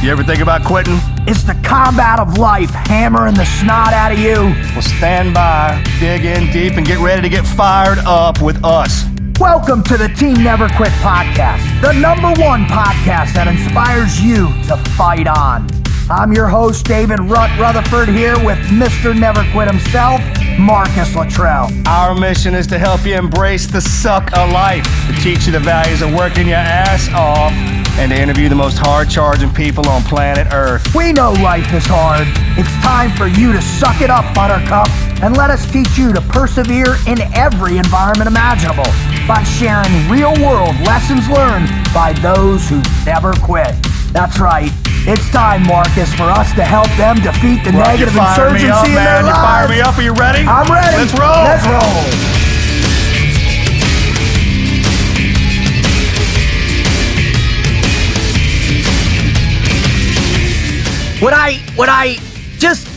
You ever think about quitting? It's the combat of life hammering the snot out of you. Well, stand by, dig in deep, and get ready to get fired up with us. Welcome to the Team Never Quit podcast, the #1 podcast that inspires you to fight on. I'm your host, David Rutherford, here with Mr. Never Quit himself, Marcus Luttrell. Our mission is to help you embrace the suck of life, to teach you the values of working your ass off, and to interview the most hard-charging people on planet Earth. We know life is hard. It's time for you to suck it up, Buttercup, and let us teach you to persevere in every environment imaginable by sharing real-world lessons learned by those who never quit. That's right. It's time, Marcus, for us to help them defeat the negative insurgency in their lives. You fire me up. Are you ready? I'm ready. Let's roll. Let's roll.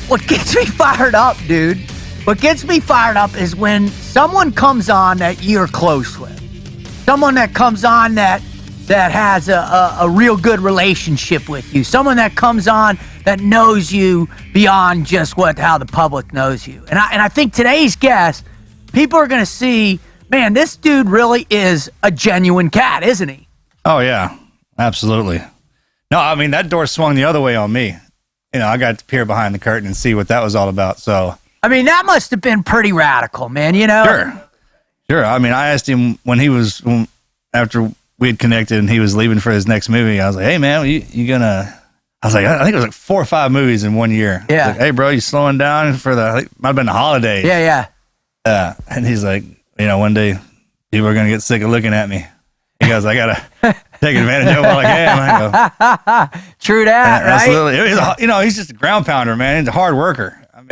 What gets me fired up, dude, what gets me fired up is when someone comes on that you're close with. Someone that comes on that has a real good relationship with you. Someone that comes on that knows you beyond just how the public knows you. And I think today's guest, people are going to see, man, this dude really is a genuine cat, isn't he? Oh, yeah, absolutely. No, I mean, that door swung the other way on me. You know, I got to peer behind the curtain and see what that was all about. So, I mean, that must have been pretty radical, man, you know? Sure. I mean, I asked him after we had connected and he was leaving for his next movie. I was like, hey, man, you gonna... I was like, I think it was like 4 or 5 movies in 1 year. Yeah. Like, hey, bro, you slowing down for might have been the holidays. Yeah. And he's like, you know, one day people are going to get sick of looking at me. He goes, I got to take advantage of it while I can. I go, true that, right? Absolutely. He's just a ground pounder, man. He's a hard worker. I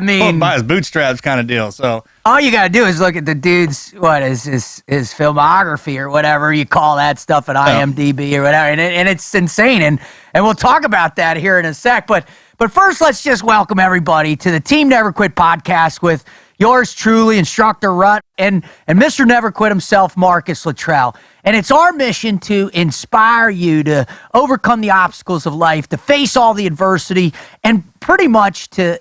mean, pulled by his bootstraps kind of deal. So all you gotta do is look at the dude's his filmography or whatever you call that stuff at IMDb or whatever, and it's insane. And we'll talk about that here in a sec. But first, let's just welcome everybody to the Team Never Quit podcast with yours truly, Instructor Rut, and Mr. Never Quit himself, Marcus Luttrell. And it's our mission to inspire you to overcome the obstacles of life, to face all the adversity, and pretty much to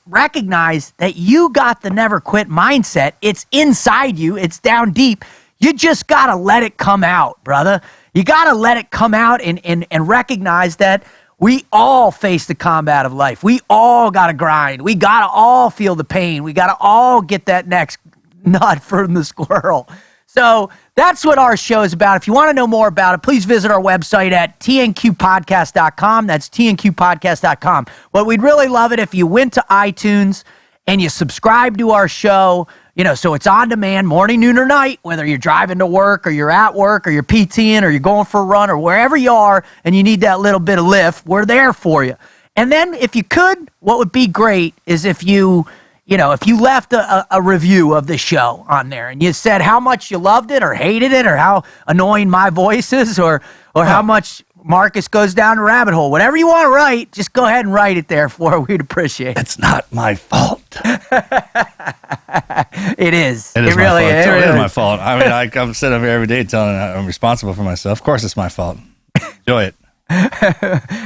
recognize that you got the never quit mindset. It's inside you. It's down deep. You just got to let it come out, brother. You got to let it come out and recognize that we all face the combat of life. We all got to grind. We got to all feel the pain. We got to all get that next nut from the squirrel. So that's what our show is about. If you want to know more about it, please visit our website at tnqpodcast.com. That's tnqpodcast.com. But we'd really love it if you went to iTunes and you subscribe to our show, so it's on demand, morning, noon, or night, whether you're driving to work or you're at work or you're PTing or you're going for a run or wherever you are and you need that little bit of lift, we're there for you. And then if you could, what would be great is if you left a review of the show on there and you said how much you loved it or hated it or how annoying my voice is or how much Marcus goes down the rabbit hole. Whatever you want to write, just go ahead and write it there for us. We'd appreciate it. it's not my fault. It is. It really is. It is my fault. I mean, I'm sitting over here every day telling I'm responsible for myself. Of course it's my fault. Enjoy it.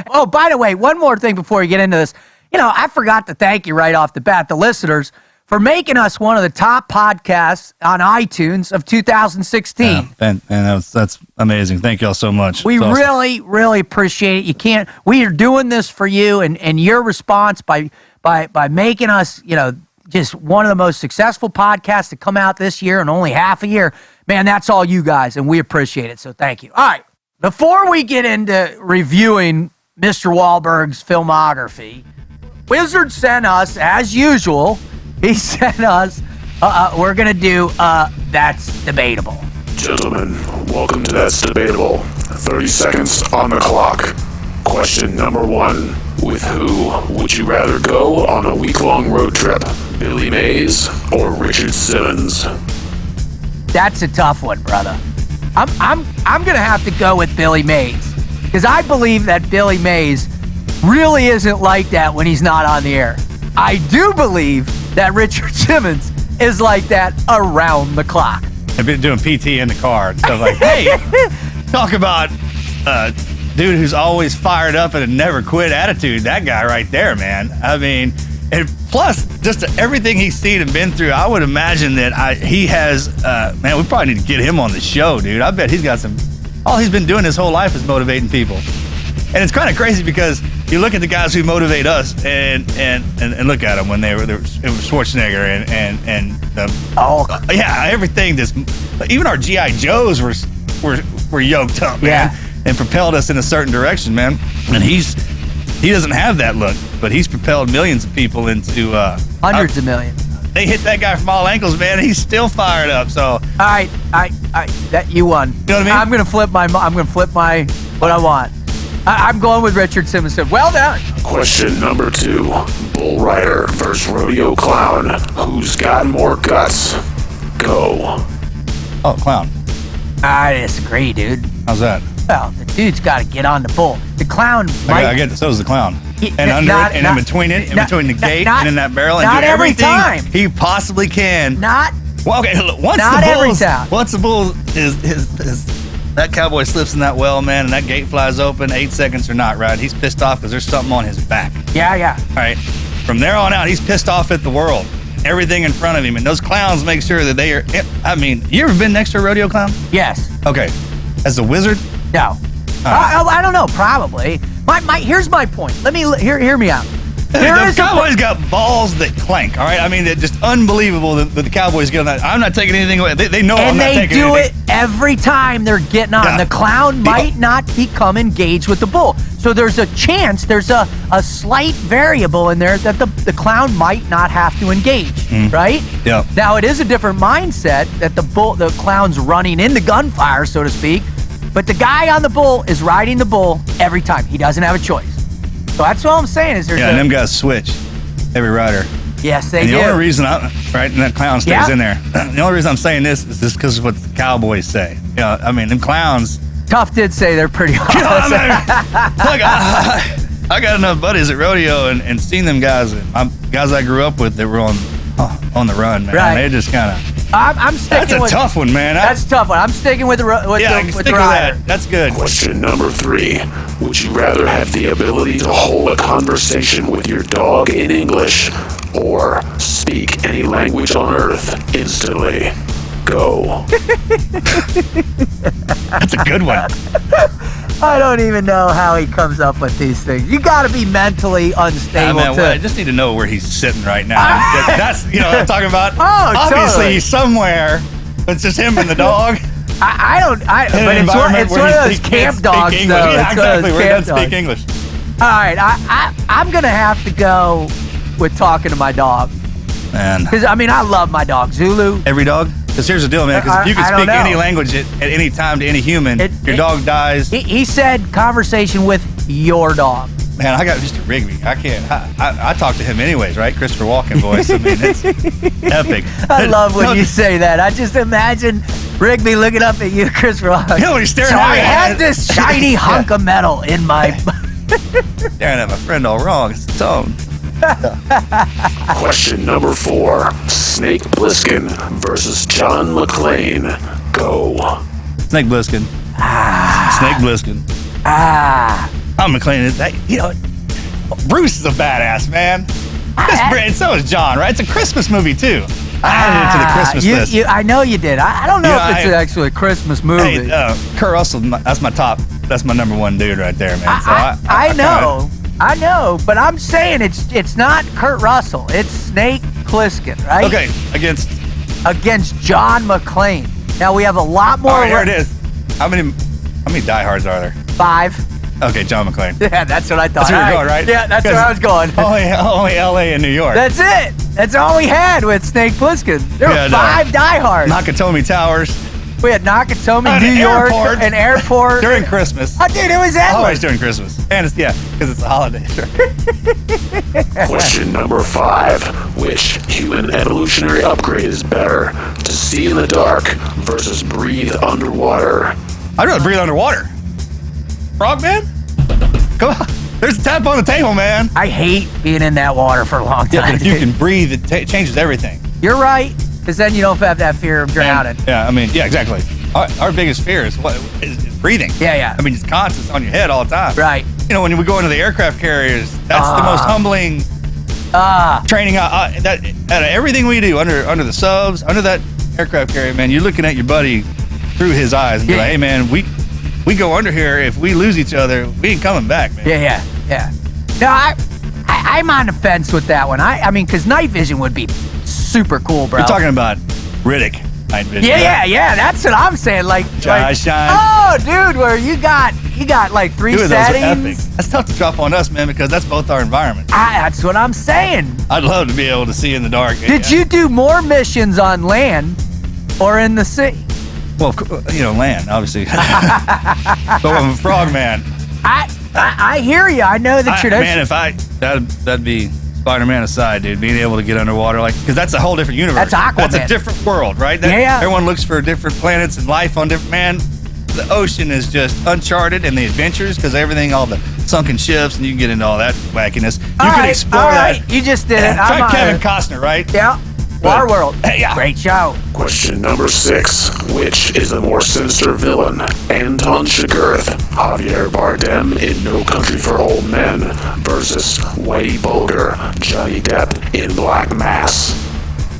Oh, by the way, one more thing before we get into this. I forgot to thank you right off the bat, the listeners, for making us one of the top podcasts on iTunes of 2016. Yeah, and that's amazing. Thank you all so much. We really, really appreciate it. We are doing this for you and your response by making us, just one of the most successful podcasts to come out this year in only half a year. Man, that's all you guys, and we appreciate it. So thank you. All right. Before we get into reviewing Mr. Wahlberg's filmography, Wizard sent us, as usual, he sent us, we're going to do That's Debatable. Gentlemen, welcome to That's Debatable. 30 seconds on the clock. Question number 1. With who would you rather go on a week-long road trip? Billy Mays or Richard Simmons? That's a tough one, brother. I'm going to have to go with Billy Mays because I believe that Billy Mays really isn't like that when he's not on the air. I do believe that Richard Simmons is like that around the clock. I've been doing PT in the car and stuff like, hey, talk about dude who's always fired up and a never quit attitude. That guy right there, man. I mean, and plus just everything he's seen and been through, I would imagine that he has, man, we probably need to get him on the show, dude. I bet he's got all he's been doing his whole life is motivating people. And it's kind of crazy because you look at the guys who motivate us and look at them when it was Schwarzenegger and yeah, everything. Even our GI Joes were yoked up, man, and propelled us in a certain direction, man. And he doesn't have that look, but he's propelled millions of people into hundreds of millions. They hit that guy from all ankles, man. And he's still fired up. So all right, that you won. You know what I mean? I'm gonna flip my what I want. I'm going with Richard Simonson. Well done. Question number 2. Bull rider versus rodeo clown. Who's got more guts? Go. Oh, clown. I disagree, dude. How's that? Well, the dude's got to get on the bull. The clown might. I get so is the clown. And in between the gate and in that barrel, and not do every everything time. he possibly can. Not. Well, okay. Once not the every bulls, time. once the bull is that cowboy slips in that well, man, and that gate flies open, 8 seconds or not, right? He's pissed off because there's something on his back. Yeah. All right. From there on out, he's pissed off at the world, everything in front of him, and those clowns make sure that they are. I mean, you ever been next to a rodeo clown? Yes. Okay. As a wizard? No. I don't know. Probably. Here's my point. Hear me out. The Cowboys got balls that clank, all right? I mean, they're just unbelievable that the Cowboys get on that. I'm not taking anything away. They know I'm not taking anything. And they do it every time they're getting on. Yeah. The clown might not become engaged with the bull. So there's a chance, there's a slight variable in there that the clown might not have to engage, right? Yeah. Now, it is a different mindset that the clown's running into gunfire, so to speak, but the guy on the bull is riding the bull every time. He doesn't have a choice. So that's all I'm saying is there's and them guys switch every rider. Yes, they and do. the only reason and that clown stays in there. The only reson I'm saying this is just because of what the Cowboys say. You know, I mean, them clowns. Tough did say they're pretty hard. You know, I got enough buddies at rodeo and seen them guys. Guys I grew up with that were on the run, man. Right. They just kind of. I'm sticking That's with. a tough one, man. That's a tough one. I'm sticking with the rider. Stick with that. That's good. Question number 3. Would you rather have the ability to hold a conversation with your dog in English or speak any language on Earth instantly? Go. That's a good one. I don't even know how he comes up with these things. You got to be mentally unstable I just need to know where he's sitting right now. That's what I'm talking about. Oh, obviously totally. He's somewhere. It's just him and the dog. But it's one of those camp dogs, though. Yeah, exactly. We're going to speak English. All right, I'm gonna have to go with talking to my dog. Man, because I love my dog Zulu. Every dog. Because here's the deal, man. Because if you can speak any language at any time to any human, your dog dies. He said conversation with your dog. Man, I got Mr. Rigby. I can't. I talk to him anyways, right? Christopher Walken voice. I mean, it's epic. I love when you say that. I just imagine Rigby looking up at you, Christopher Walken. You know when he's staring so at I had this shiny hunk of metal in my. Staring at my friend all wrong. It's the tone. Question number 4. Snake Plissken versus John McClane. Go. Snake Plissken. Snake Plissken. I'm McClane. Bruce is a badass, man. And so is John, right? It's a Christmas movie, too. I added it to the Christmas list. I know you did. I don't know if it's actually a Christmas movie. Hey, Kurt Russell, that's my top. That's my number one dude right there, man. So I know, but I'm saying it's not Kurt Russell. It's Snake Plissken, right? Okay, against John McClane. Now we have a lot more. All right, here it is. How many diehards are there? 5. Okay, John McClane. Yeah, that's what I thought. That's where you're going, right? Yeah, that's where I was going. only L.A. and New York. That's it. That's all we had with Snake Plissken. There were 5 diehards. Nakatomi Towers. We had Nakatomi, New York, an airport. During Christmas. Oh, dude, it was endless. Always during Christmas. And because it's a holiday. Question number 5. Which human evolutionary upgrade is better? To see in the dark versus breathe underwater? I'd rather breathe underwater. Frogman? Come on. There's a tap on the table, man. I hate being in that water for a long time. Yeah, but if you can breathe, it changes everything. You're right. Because then you don't have that fear of drowning. Yeah, exactly. our biggest fear is is breathing. Yeah. I mean, it's constant, it's on your head all the time. Right. You know, when we go into the aircraft carriers, that's the most humbling training. That out of everything we do under the subs, under that aircraft carrier, man, you're looking at your buddy through his eyes and be like, hey, man, we go under here. If we lose each other, we ain't coming back, man. Yeah. No, I'm on the fence with that one. I mean, because night vision would be super cool, bro. You're talking about Riddick night vision. Yeah. That's what I'm saying. Like, shine. oh, dude, where you got like 3 Two of those are epic. settings. That's tough to drop on us, man, because that's both our environment. That's what I'm saying. I'd love to be able to see in the dark. Did you do more missions on land or in the sea? Well, you know, land, obviously. But I'm a frog man. I hear you. I know the tradition. Man, if that'd be Spider-Man aside, dude, being able to get underwater, like, because that's a whole different universe. That's Aquaman. That's a different world, right? Everyone looks for different planets and life on different, man. The ocean is just uncharted, and the adventures, because everything, all the sunken ships, and you can get into all that wackiness. You can explore that. You just did it. Try Kevin Costner, right? Yeah. Waterworld. Yeah. Great show. Question number 6. Which is the more sinister villain? Anton Chigurh, Javier Bardem in No Country for Old Men versus Whitey Bulger, Johnny Depp in Black Mass.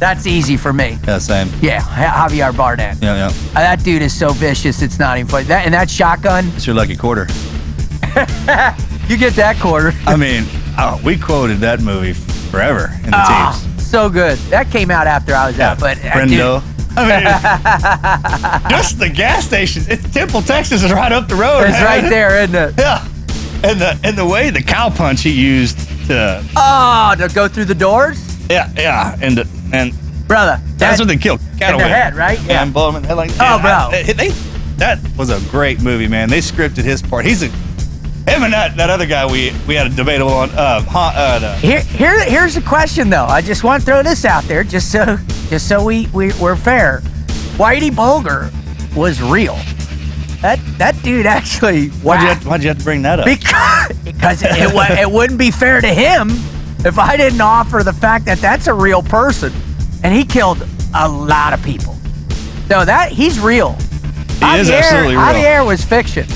That's easy for me. Yeah, same. Yeah, Javier Bardem. Yeah. That dude is so vicious, it's not even funny. That shotgun, It's your lucky quarter. you get that quarter. I mean, we quoted that movie forever in the teams. So good. That came out after I was out, but Brendo. I mean, just the gas stations. Temple, Texas is right up the road. It's right there, isn't it? Yeah, and the way the cow punch he used to to go through the doors. yeah, and Brother, that's what they kill cattle in their with. head, right? Yeah, and blow them in the head like. Oh, bro. That was a great movie, man. They scripted his part. Him and that other guy we had a debatable on. Here's a question though. I just want to throw this out there, just so we're fair. Whitey Bulger was real. That dude actually. Why'd you have to bring that up? Because it wouldn't be fair to him if I didn't offer the fact that that's a real person, and he killed a lot of people. So he's real. He is absolutely real. Javier was fiction.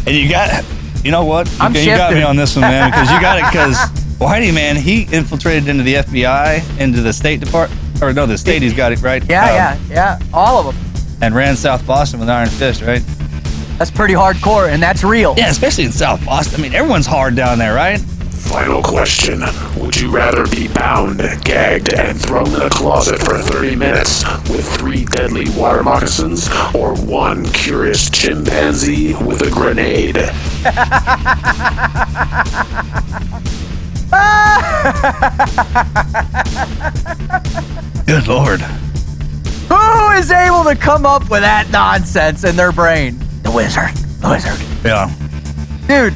And you know what? I'm you got shifting. me on this one, man, because Whitey, man, he infiltrated into the FBI, into the State Department, or no, the state, he's got it right. Yeah, all of them. And ran South Boston with Iron Fist, right? That's pretty hardcore, and that's real. Yeah, especially in South Boston. I mean, everyone's hard down there, right? Final question. Would you rather be bound, gagged, and thrown in a closet for 30 minutes with 3 deadly water moccasins, or 1 curious chimpanzee with a grenade? Good Lord. Who is able to come up with that nonsense in their brain? The wizard. Yeah. Dude,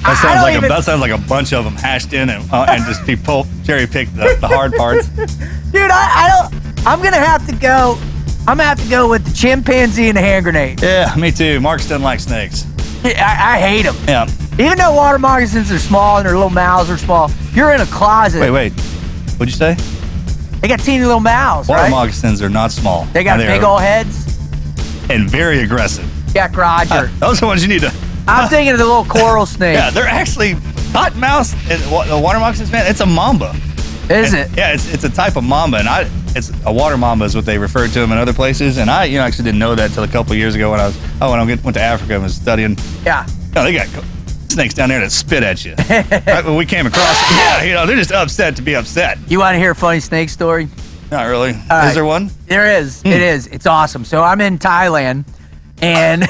That sounds like a bunch of them hashed in and just be cherry picked the hard parts. Dude, I'm gonna have to go. I'm gonna have to go with the chimpanzee and the hand grenade. Yeah, me too. Mark doesn't like snakes. I hate them. Yeah. Even though water moccasins are small and their little mouths are small, you're in a closet. Wait. What'd you say? They got teeny little mouths, Water right? moccasins are not small. They got big old heads. And very aggressive. Jack Roger. Those are the ones you need to. I'm thinking of the little coral snake. Yeah, they're actually cottonmouth and the water moccasins, man. It's a mamba. Is it? Yeah, it's a type of mamba, and it's a water mamba is what they refer to them in other places. And I actually didn't know that until a couple of years ago when I went to Africa and was studying. Yeah. They got snakes down there that spit at you. Right when we came across, they're just upset to be upset. You want to hear a funny snake story? Not really. Right. Is there one? There is. It is. It's awesome. So I'm in Thailand, and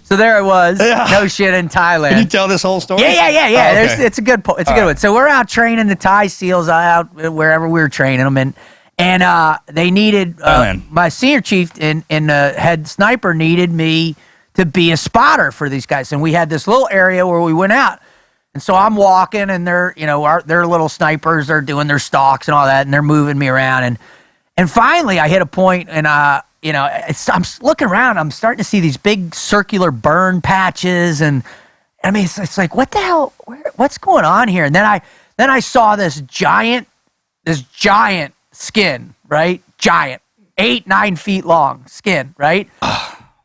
so there I was. Yeah. No shit in Thailand. Can you tell this whole story? Yeah. Oh, okay. It's a good one. So we're out training the Thai SEALs out wherever we were training them, and they needed my senior chief and head sniper needed me to be a spotter for these guys, and we had this little area where we went out. And so I'm walking, and they're their little snipers are doing their stalks and all that, and they're moving me around, and finally I hit a point, and I'm looking around, I'm starting to see these big circular burn patches, and I mean it's like, what the hell? What's going on here? And then I saw this giant skin, right? Giant, 8-9 feet long skin, right?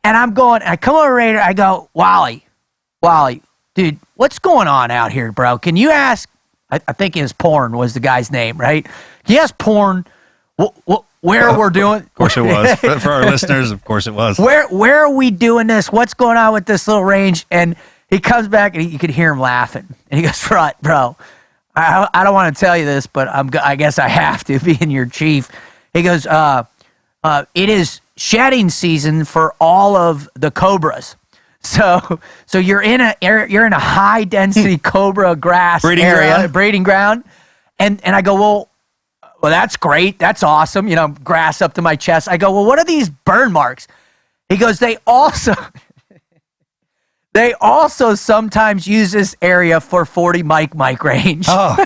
And I come over Raider, I go, Wally, dude, what's going on out here, bro? Can you ask, I think it was Porn was the guy's name, right? Can you ask Porn where we're doing? Of course it was. For our listeners, of course it was. Where are we doing this? What's going on with this little range? And he comes back and you could hear him laughing. And he goes, right, bro, I don't want to tell you this, but I guess I have to, being your chief. He goes, it is shedding season for all of the cobras. So you're in a high density cobra grass breeding ground. And I go, well, that's great. That's awesome. Grass up to my chest. I go, well, what are these burn marks? He goes, they also sometimes use this area for 40 mic range. Oh.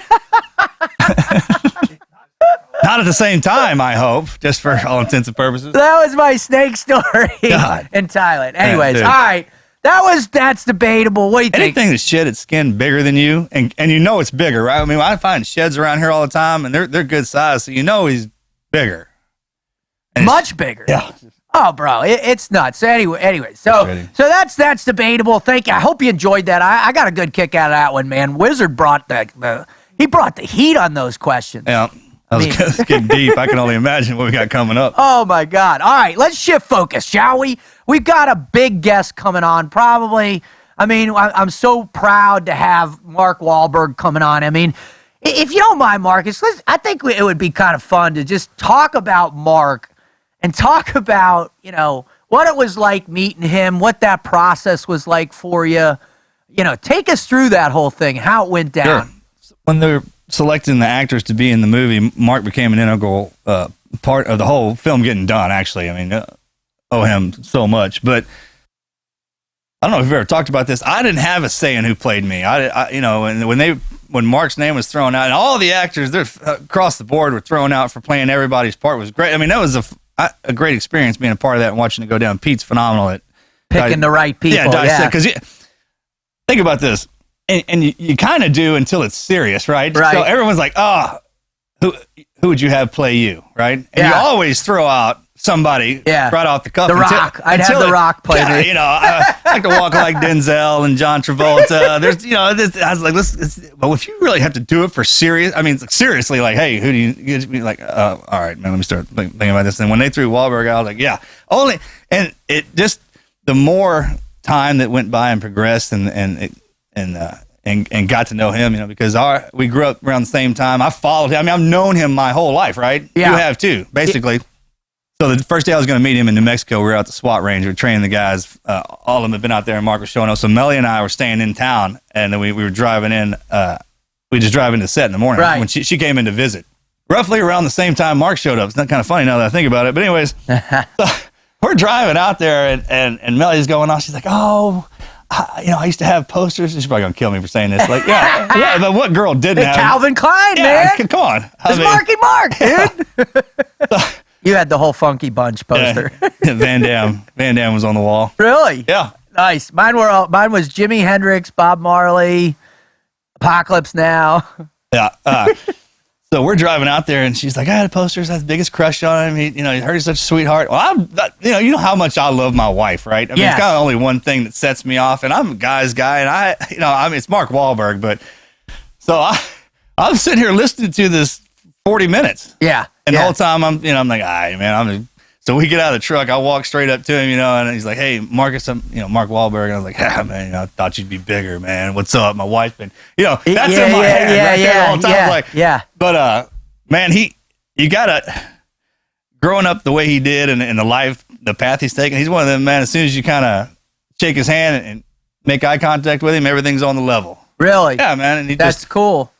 Not at the same time, I hope, just for all intents and purposes. That was my snake story in Thailand. Anyways, all right. That's debatable. What do you think? Anything that shed its skin bigger than you, and it's bigger, right? I mean, I find sheds around here all the time, and they're good size, so he's bigger. And much bigger. Yeah. Oh, bro, it's nuts. So anyway, so that's debatable. Thank you. I hope you enjoyed that. I got a good kick out of that one, man. Wizard brought the heat on those questions. Yeah. It's getting deep. I can only imagine what we got coming up. Oh, my God. All right, let's shift focus, shall we? We've got a big guest coming on, probably. I mean, I'm so proud to have Mark Wahlberg coming on. I mean, if you don't mind, Marcus, I think it would be kind of fun to just talk about Mark and talk about, what it was like meeting him, what that process was like for you. Take us through that whole thing, how it went down. Sure. When they're selecting the actors to be in the movie, Mark became an integral part of the whole film getting done, actually. I mean, owe him so much. But I don't know if we've ever talked about this. I didn't have a say in who played me. And when Mark's name was thrown out, and all the actors across the board were thrown out for playing everybody's part, was great. I mean, that was a great experience being a part of that and watching it go down. Pete's phenomenal at picking the right people. Yeah, dissect. Because think about this. And you kind of do until it's serious, right? Right. So everyone's like, who would you have play you, right? And you always throw out somebody right off the cuff. The Rock. I'd have The Rock play me. I like to walk like Denzel and John Travolta. There's, I was like, well, if you really have to do it for serious, I mean, seriously, like, hey, who do you, like, all right, man, let me start thinking about this. And when they threw Wahlberg out, I was like, yeah, and it just, the more time that went by and progressed and got to know him, because we grew up around the same time. I followed him. I mean, I've known him my whole life, right? Yeah. You have too, basically. So the first day I was going to meet him in New Mexico, we were out at the SWAT range. We were training the guys. All of them had been out there, and Mark was showing us. So Melly and I were staying in town, and then we were driving in. We just drive into the set in the morning when she came in to visit. Roughly around the same time Mark showed up. It's not kind of funny now that I think about it. But anyways, so we're driving out there, and Melly's going off. She's like, oh, I used to have posters. She's probably going to kill me for saying this. Like, yeah, but what girl didn't have? Calvin Klein, man. Come on. It's Marky Mark, dude. You had the whole Funky Bunch poster. Yeah, Van Damme was on the wall. Really? Yeah. Nice. Mine was Jimi Hendrix, Bob Marley, Apocalypse Now. Yeah. So we're driving out there, and she's like, I had posters. I had the biggest crush on him. He heard he's such a sweetheart. Well, you know how much I love my wife, right? I mean, It's kind of only one thing that sets me off, and I'm a guy's guy, and it's Mark Wahlberg, but so I'm sitting here listening to this 40 minutes. Yeah. And the whole time I'm like, all right, man, so we get out of the truck. I walk straight up to him, and he's like, hey, Marcus, Mark Wahlberg. And I was like, man, I thought you'd be bigger, man. What's up? My wife been, that's in my head there all the time. I was like, But, man, you gotta, growing up the way he did and the path he's taking, he's one of them, man, as soon as you kind of shake his hand and make eye contact with him, everything's on the level. Really? Yeah, man. And that's cool.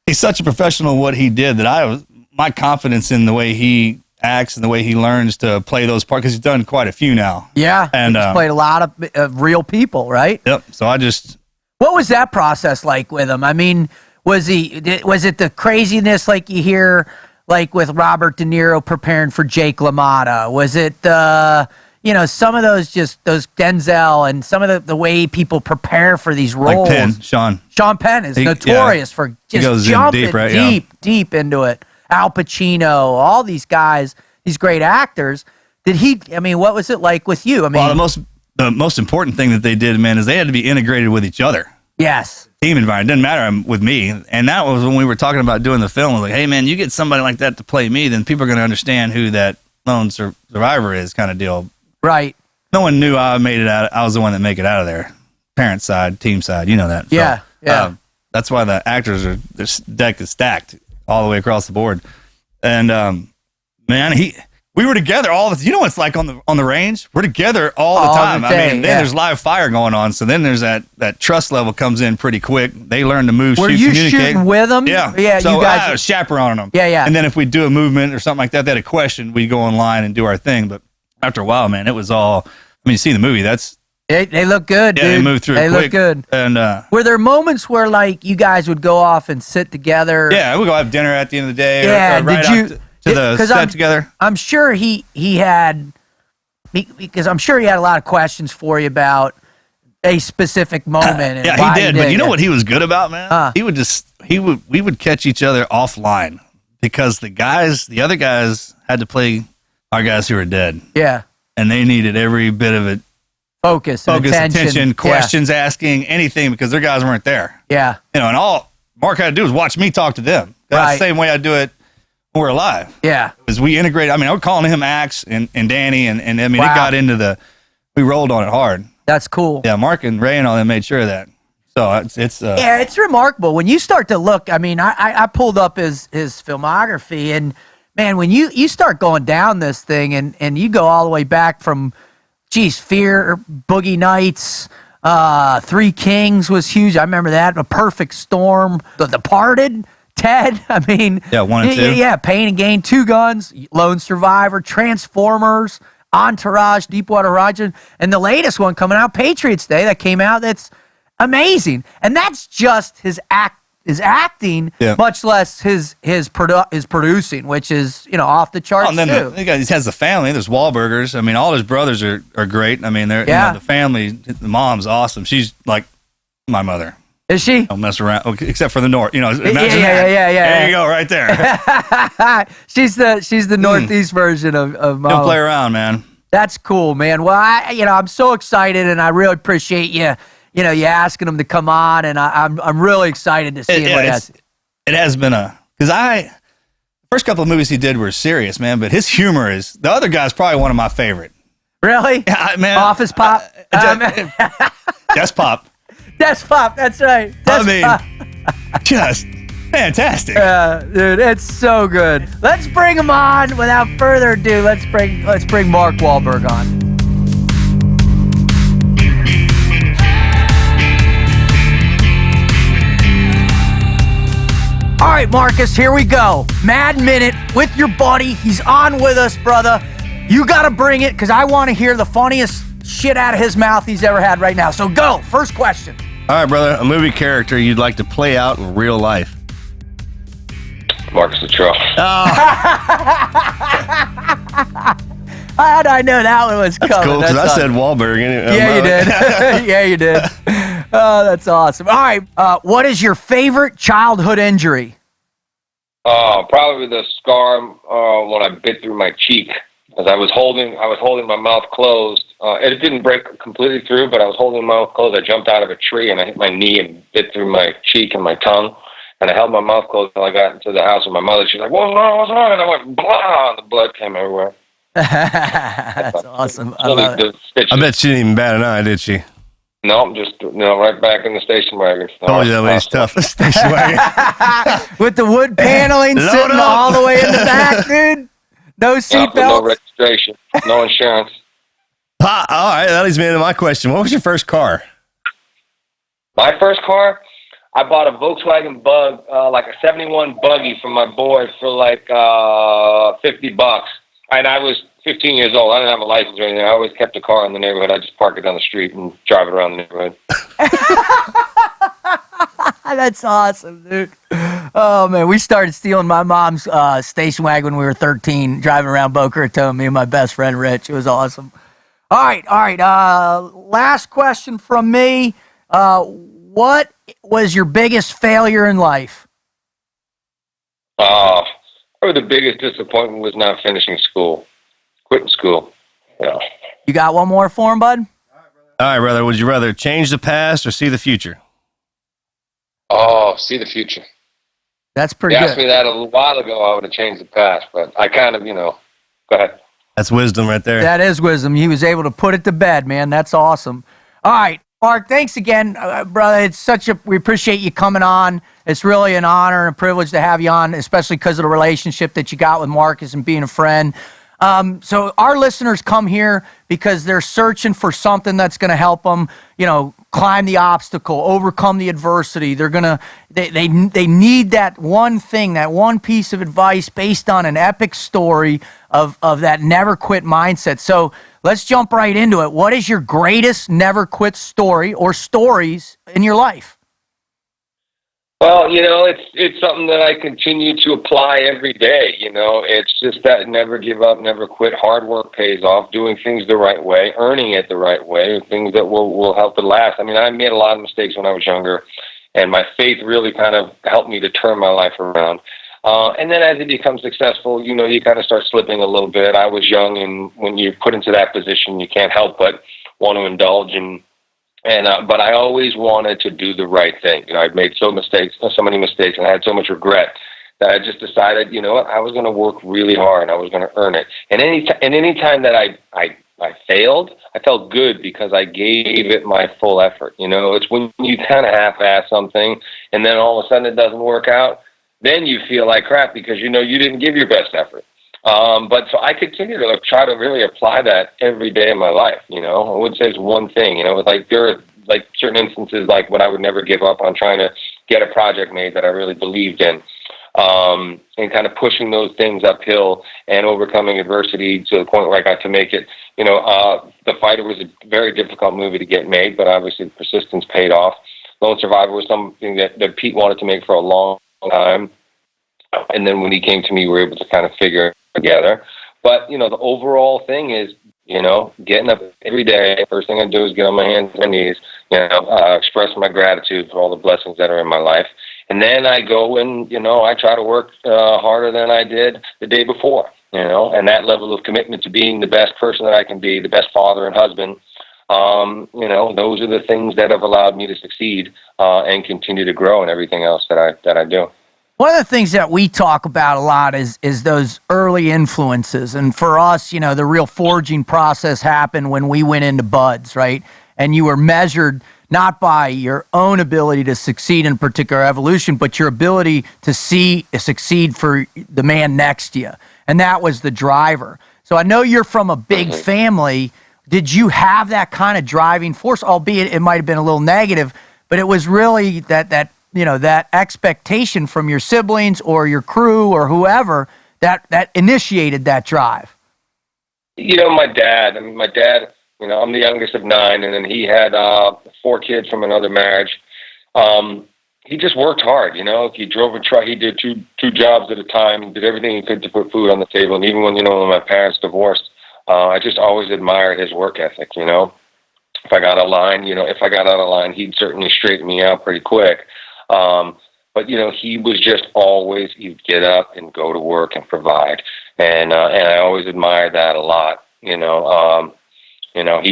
He's such a professional at what he did that my confidence in the way he acts and the way he learns to play those parts, because he's done quite a few now. Yeah, and he's played a lot of real people, right? Yep. So what was that process like with him? I mean, was it the craziness like you hear, like with Robert De Niro preparing for Jake LaMotta? Was it some of those Denzel and some of the way people prepare for these roles? Like Penn, Sean Penn is notorious for just jumping deep into it. Al Pacino, all these guys these great actors. Did he? I mean, what was it like with you? I mean, Well, the most important thing that they did, man, is they had to be integrated with each other. yes, Team environment didn't matter with me, and that was when we were talking about doing the film. I was like, hey, man, you get somebody like that to play me, then people are going to understand who that lone survivor is, kind of deal. right. No one knew I made it out. I was the one that make it out of there. Parent side, team side, you know that. Yeah, yeah. That's why the actors this deck is stacked all the way across the board. And man, we were together all the. You know what it's like on the range? We're together all the time. I mean, then there's live fire going on, so then there's that trust level comes in pretty quick. They learn to move, Were shoot, you communicate. shooting with them? Yeah, yeah. So You guys, I was chaperoning them. Yeah, yeah. And then if we do a movement or something like that, they had a question, we go online and do our thing. But after a while, man, it was all. I mean, you see the movie. they look good, Yeah, dude. they move through They it look quick. good. And Were there moments where like you guys would go off and sit together? yeah, we go have dinner at the end of the day. Yeah, or right did you- out to the 'cause set together. I'm sure he had, because I'm sure he had a lot of questions for you about a specific moment. And Yeah, why he did. But you know it. what he was good about, man? We would catch each other offline because the other guys had to play our guys who were dead, Yeah, and they needed every bit of it. focus, and Attention, Yeah. questions, asking anything because their guys weren't there. Yeah, You know, and all Mark had to do was watch me talk to them. That's Right. the same way I do it when we're alive. yeah. As we integrate, I mean, I was calling him Axe and Danny, and I mean, Wow. it got into we rolled on it hard. That's cool. Yeah, Mark and Ray and all them made sure of that. So it's Yeah, it's remarkable when you start to look. I mean, I pulled up his filmography, and man, when you start going down this thing, and you go all the way back from, Fear, Boogie Nights, Three Kings was huge. I remember that. A Perfect Storm, The Departed, Ted. I mean, Yeah, 1 and 2. Yeah, Pain and Gain, Two Guns, Lone Survivor, Transformers, Entourage, Deepwater Horizon, and the latest one coming out, Patriots Day, that came out. That's amazing, and that's just his acting, Yeah. much less his producing, which is off the charts and then too. he has the family. There's Wahlburgers. I mean, all his brothers are great. I mean, they're Yeah. the family. The mom's awesome. She's like my mother. Is she? Don't mess around, except for the North. Imagine yeah, that. yeah. There you go, right there. she's the Northeast version of Mama. Don't play around, man. That's cool, man. Well, I'm so excited, and I really appreciate you asking him to come on, and I'm really excited to see what he has. It has been because first couple of movies he did were serious, man. But his humor is the other guy's probably one of my favorite. Really? Yeah, man. Office Pop. Desk Pop. Desk Pop. That's right. I mean, just fantastic. Dude, it's so good. Let's bring him on. Without further ado, let's bring Mark Wahlberg on. All right, Marcus, here we go. Mad Minute with your buddy. He's on with us, brother. You got to bring it because I want to hear the funniest shit out of his mouth he's ever had right now. So go. First question. All right, brother. A movie character you'd like to play out in real life. Marcus Luttrell. How'd I know that one was coming? Cool, because I That's said Wahlberg. Yeah, you did. Yeah, you did. Oh, that's awesome. All right. What is your favorite childhood injury? Probably the scar when I bit through my cheek, as I was holding my mouth closed. It didn't break completely through, but I was holding my mouth closed. I jumped out of a tree and I hit my knee and bit through my cheek and my tongue. And I held my mouth closed until I got into the house with my mother. She's like, "What's wrong? What's wrong?" And I went, "Blah!" And the blood came everywhere. That's awesome. I love it. I bet she didn't even bat an eye, did she? No, I'm just right back in the station wagon. Oh, yeah, but it's tough. Station wagon. With the wood paneling Load sitting up. all the way in the back, dude. No No seatbelts. registration, no insurance. All right, that leads me into my question. What was your first car? My first car, I bought a Volkswagen Bug, like a 71 buggy from my boy for like $50. And I was 15 years old. I didn't have a license or anything. I always kept a car in the neighborhood. I just park it down the street and drive it around the neighborhood. That's awesome, dude. Oh, man. We started stealing my mom's station wagon when we were 13, driving around Boca Raton, me and my best friend, Rich. It was awesome. All right. Last question from me. What was your biggest failure in life? Probably the biggest disappointment was not finishing school, quitting school. Yeah. You got one more for him, bud? All right, brother. Would you rather change the past or see the future? Oh, see the future. That's pretty You good. asked me that a little while ago, I would have changed the past, but I kind of, go ahead. That's wisdom right there. That is wisdom. He was able to put it to bed, man. That's awesome. All right, Mark, thanks again, brother. We appreciate you coming on. It's really an honor and a privilege to have you on, especially because of the relationship that you got with Marcus and being a friend. So our listeners come here because they're searching for something that's going to help them, climb the obstacle, overcome the adversity. They need that one thing, that one piece of advice based on an epic story of that never quit mindset. So let's jump right into it. What is your greatest never quit story or stories in your life? Well, it's something that I continue to apply every day. It's just that never give up, never quit. Hard work pays off. Doing things the right way, earning it the right way, things that will help it last. I mean, I made a lot of mistakes when I was younger, and my faith really kind of helped me to turn my life around. And then as it becomes successful, you kind of start slipping a little bit. I was young, and when you're put into that position, you can't help but want to indulge in. But I always wanted to do the right thing. I'd made so many mistakes, and I had so much regret that I just decided, I was going to work really hard, and I was going to earn it. And any time that I failed, I felt good because I gave it my full effort. It's when you kind of half-ass something, and then all of a sudden it doesn't work out, then you feel like crap because you didn't give your best effort. But so I continue to try to really apply that every day of my life. I would say it's one thing. There are certain instances like when I would never give up on trying to get a project made that I really believed in, and kind of pushing those things uphill and overcoming adversity to the point where I got to make it. The Fighter was a very difficult movie to get made, but obviously the persistence paid off. Lone Survivor was something that Pete wanted to make for a long time, and then when he came to me, we were able to kind of figure it together. But the overall thing is getting up every day. First thing I do is get on my hands and knees, express my gratitude for all the blessings that are in my life, and then I go and I try to work harder than I did the day before. And that level of commitment to being the best person that I can be, the best father and husband. Those are the things that have allowed me to succeed and continue to grow in everything else that I do. One of the things that we talk about a lot is those early influences. And for us, the real forging process happened when we went into buds, right? And you were measured not by your own ability to succeed in a particular evolution, but your ability to succeed for the man next to you. And that was the driver. So I know you're from a big family. Did you have that kind of driving force, albeit it might have been a little negative, but it was really that expectation from your siblings or your crew or whoever that initiated that drive? My dad, I'm the youngest of 9, and then he had 4 kids from another marriage. He just worked hard, He drove a truck. He did two jobs at a time, did everything he could to put food on the table. And even when, when my parents divorced, I just always admired his work ethic, If I got out of line, he'd certainly straighten me out pretty quick. But he was just always, he'd get up and go to work and provide. And I always admired that a lot. He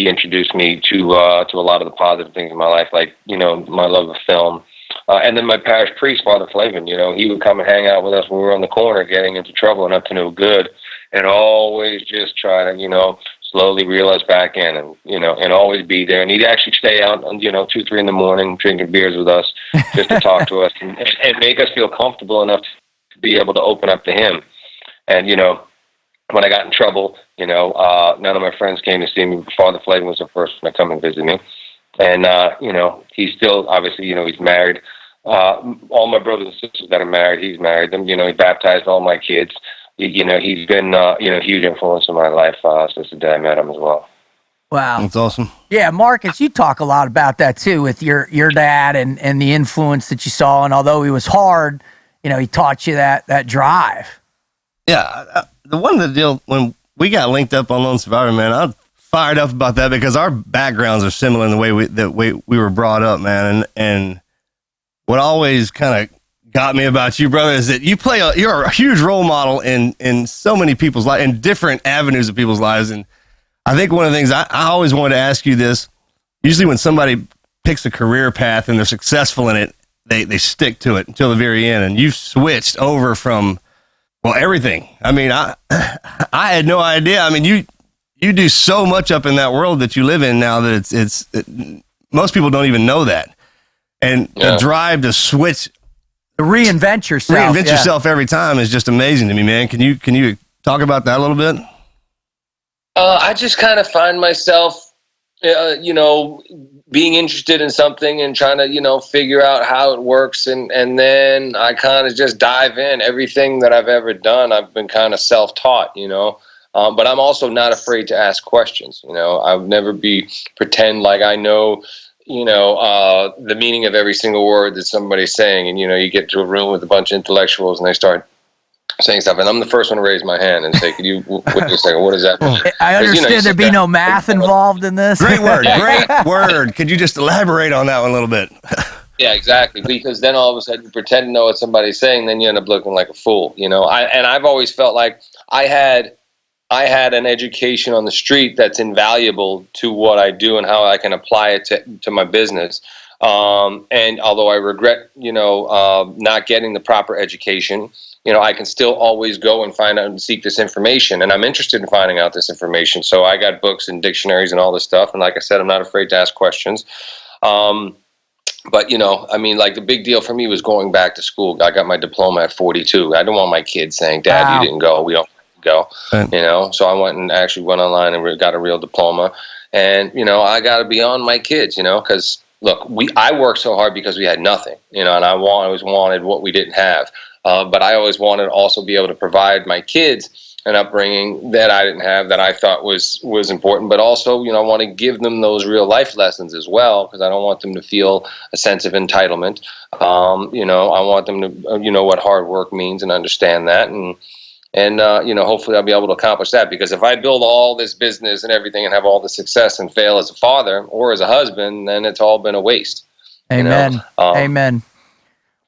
introduced me to a lot of the positive things in my life, like, my love of film. And then my parish priest, Father Flavin, he would come and hang out with us when we were on the corner getting into trouble and up to no good, and always just try to, slowly reel us back in and always be there. And he'd actually stay out, 2, 3 in the morning drinking beers with us just to talk to us and make us feel comfortable enough to be able to open up to him. And, when I got in trouble, none of my friends came to see me. Father Flavin was the first one to come and visit me. And, he's still, obviously, he's married. All my brothers and sisters that are married, he's married them. He baptized all my kids. He's been, a huge influence in my life since the day I met him as well. Wow. That's awesome. Yeah, Marcus, you talk a lot about that too with your dad and the influence that you saw. And although he was hard, he taught you that drive. Yeah. The deal, when we got linked up on Lone Survivor, man, I'm fired up about that because our backgrounds are similar in the way we were brought up, man. And what always kind of got me about you, brother, is that you're a huge role model in so many people's lives, in different avenues of people's lives. And I think one of the things I always wanted to ask you this, usually when somebody picks a career path and they're successful in it, they stick to it until the very end. And you've switched over from, well, everything. I mean, I had no idea. I mean, you do so much up in that world that you live in now that most people don't even know that. And the drive to switch, to reinvent yourself every time is just amazing to me, man. Can you talk about that a little bit? I just kind of find myself, being interested in something and trying to, figure out how it works. And then I kind of just dive in. Everything that I've ever done, I've been kind of self-taught, but I'm also not afraid to ask questions. I would never pretend like I know, the meaning of every single word that somebody's saying. And, you get to a room with a bunch of intellectuals and they start saying stuff, and I'm the first one to raise my hand and say, "Could you wait a second? What does that mean?" I understand there'd be no math involved in this. Great word, great word. Could you just elaborate on that one a little bit? Yeah, exactly. Because then all of a sudden you pretend to know what somebody's saying, then you end up looking like a fool. I've always felt like I had an education on the street that's invaluable to what I do and how I can apply it to my business. And although I regret, not getting the proper education, I can still always go and find out and seek this information. And I'm interested in finding out this information. So I got books and dictionaries and all this stuff. And like I said, I'm not afraid to ask questions. But, the big deal for me was going back to school. I got my diploma at 42. I don't want my kids saying, "Dad, Wow. you didn't go. We don't go." Right. So I went and actually went online and got a real diploma. And, I got to be on my kids, because, look, I worked so hard because we had nothing, and I always wanted what we didn't have. But I always wanted to also be able to provide my kids an upbringing that I didn't have, that I thought was important. But also, I want to give them those real life lessons as well, because I don't want them to feel a sense of entitlement. I want them to, know what hard work means and understand that. And hopefully I'll be able to accomplish that, because if I build all this business and everything and have all the success and fail as a father or as a husband, then it's all been a waste. Amen. Amen.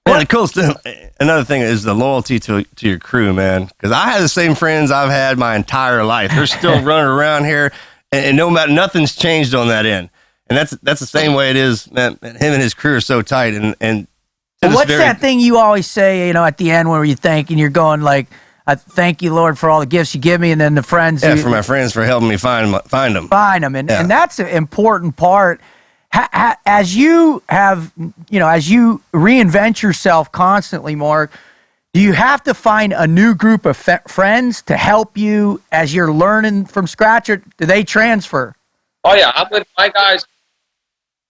Man, the cool stuff. Another thing is the loyalty to your crew, man. Because I have the same friends I've had my entire life. They're still running around here, and no matter, nothing's changed on that end. And that's the same way it is. Man, him and his crew are so tight. And what's that thing you always say? At the end where you thank and you're going like, "I thank you, Lord, for all the gifts you give me," and then the friends. Yeah, for my friends for helping me find them. And that's an important part. As you have, as you reinvent yourself constantly, Mark, do you have to find a new group of friends to help you as you're learning from scratch, or do they transfer? Oh yeah, I'm with my guys.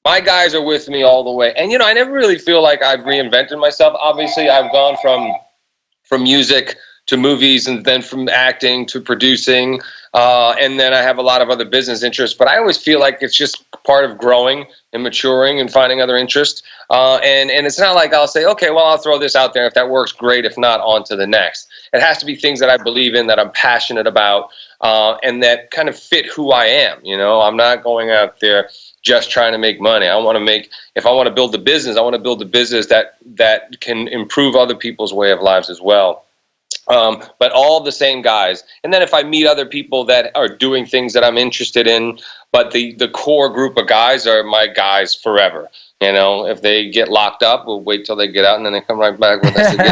My guys are with me all the way. And, I never really feel like I've reinvented myself. Obviously, I've gone from music to movies, and then from acting to producing. And then I have a lot of other business interests. But I always feel like it's just part of growing and maturing and finding other interests. And it's not like I'll say, "Okay, well, I'll throw this out there. If that works, great. If not, on to the next." It has to be things that I believe in, that I'm passionate about, and that kind of fit who I am. I'm not going out there just trying to make money. If I want to build a business, I want to build a business that can improve other people's way of lives as well. But all the same guys. And then if I meet other people that are doing things that I'm interested in, but the core group of guys are my guys forever. If they get locked up, we'll wait till they get out, and then they come right back with us again.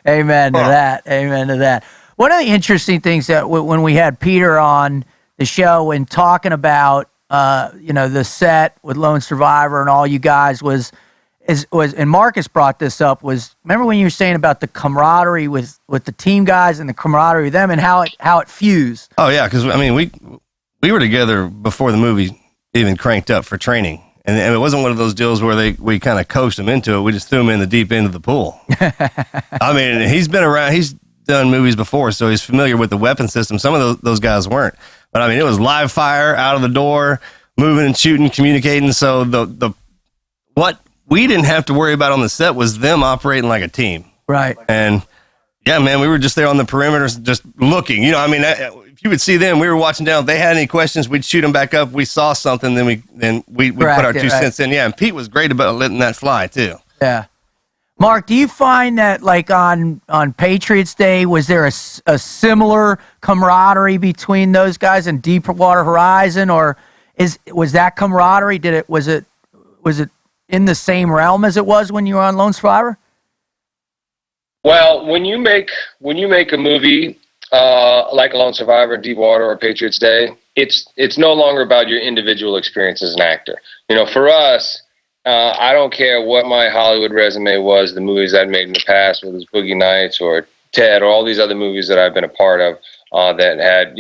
Amen to that. Amen to that. One of the interesting things that when we had Peter on the show and talking about, the set with Lone Survivor and all you guys was, and Marcus brought this up, was, remember when you were saying about the camaraderie with the team guys and the camaraderie with them and how it fused? Oh yeah, because we were together before the movie even cranked up for training, and it wasn't one of those deals where we kind of coached him into it. We just threw him in the deep end of the pool. He's been around. He's done movies before, so he's familiar with the weapon system. Some of those guys weren't, but it was live fire out of the door, moving and shooting, communicating. So what we didn't have to worry about on the set was them operating like a team. Right. And yeah, man, we were just there on the perimeter, just looking. If you would see them, we were watching down. If they had any questions, we'd shoot them back up. We saw something, then we put our 2 cents in. Yeah, and Pete was great about letting that fly too. Yeah. Mark, do you find that like on Patriots Day, was there a similar camaraderie between those guys and Deepwater Horizon, or was that camaraderie? Was it in the same realm as it was when you were on Lone Survivor? Well, when you make a movie like Lone Survivor, Deepwater, or Patriots Day, it's no longer about your individual experience as an actor. For us, I don't care what my Hollywood resume was, the movies I'd made in the past, whether it was Boogie Nights or Ted or all these other movies that I've been a part of that had,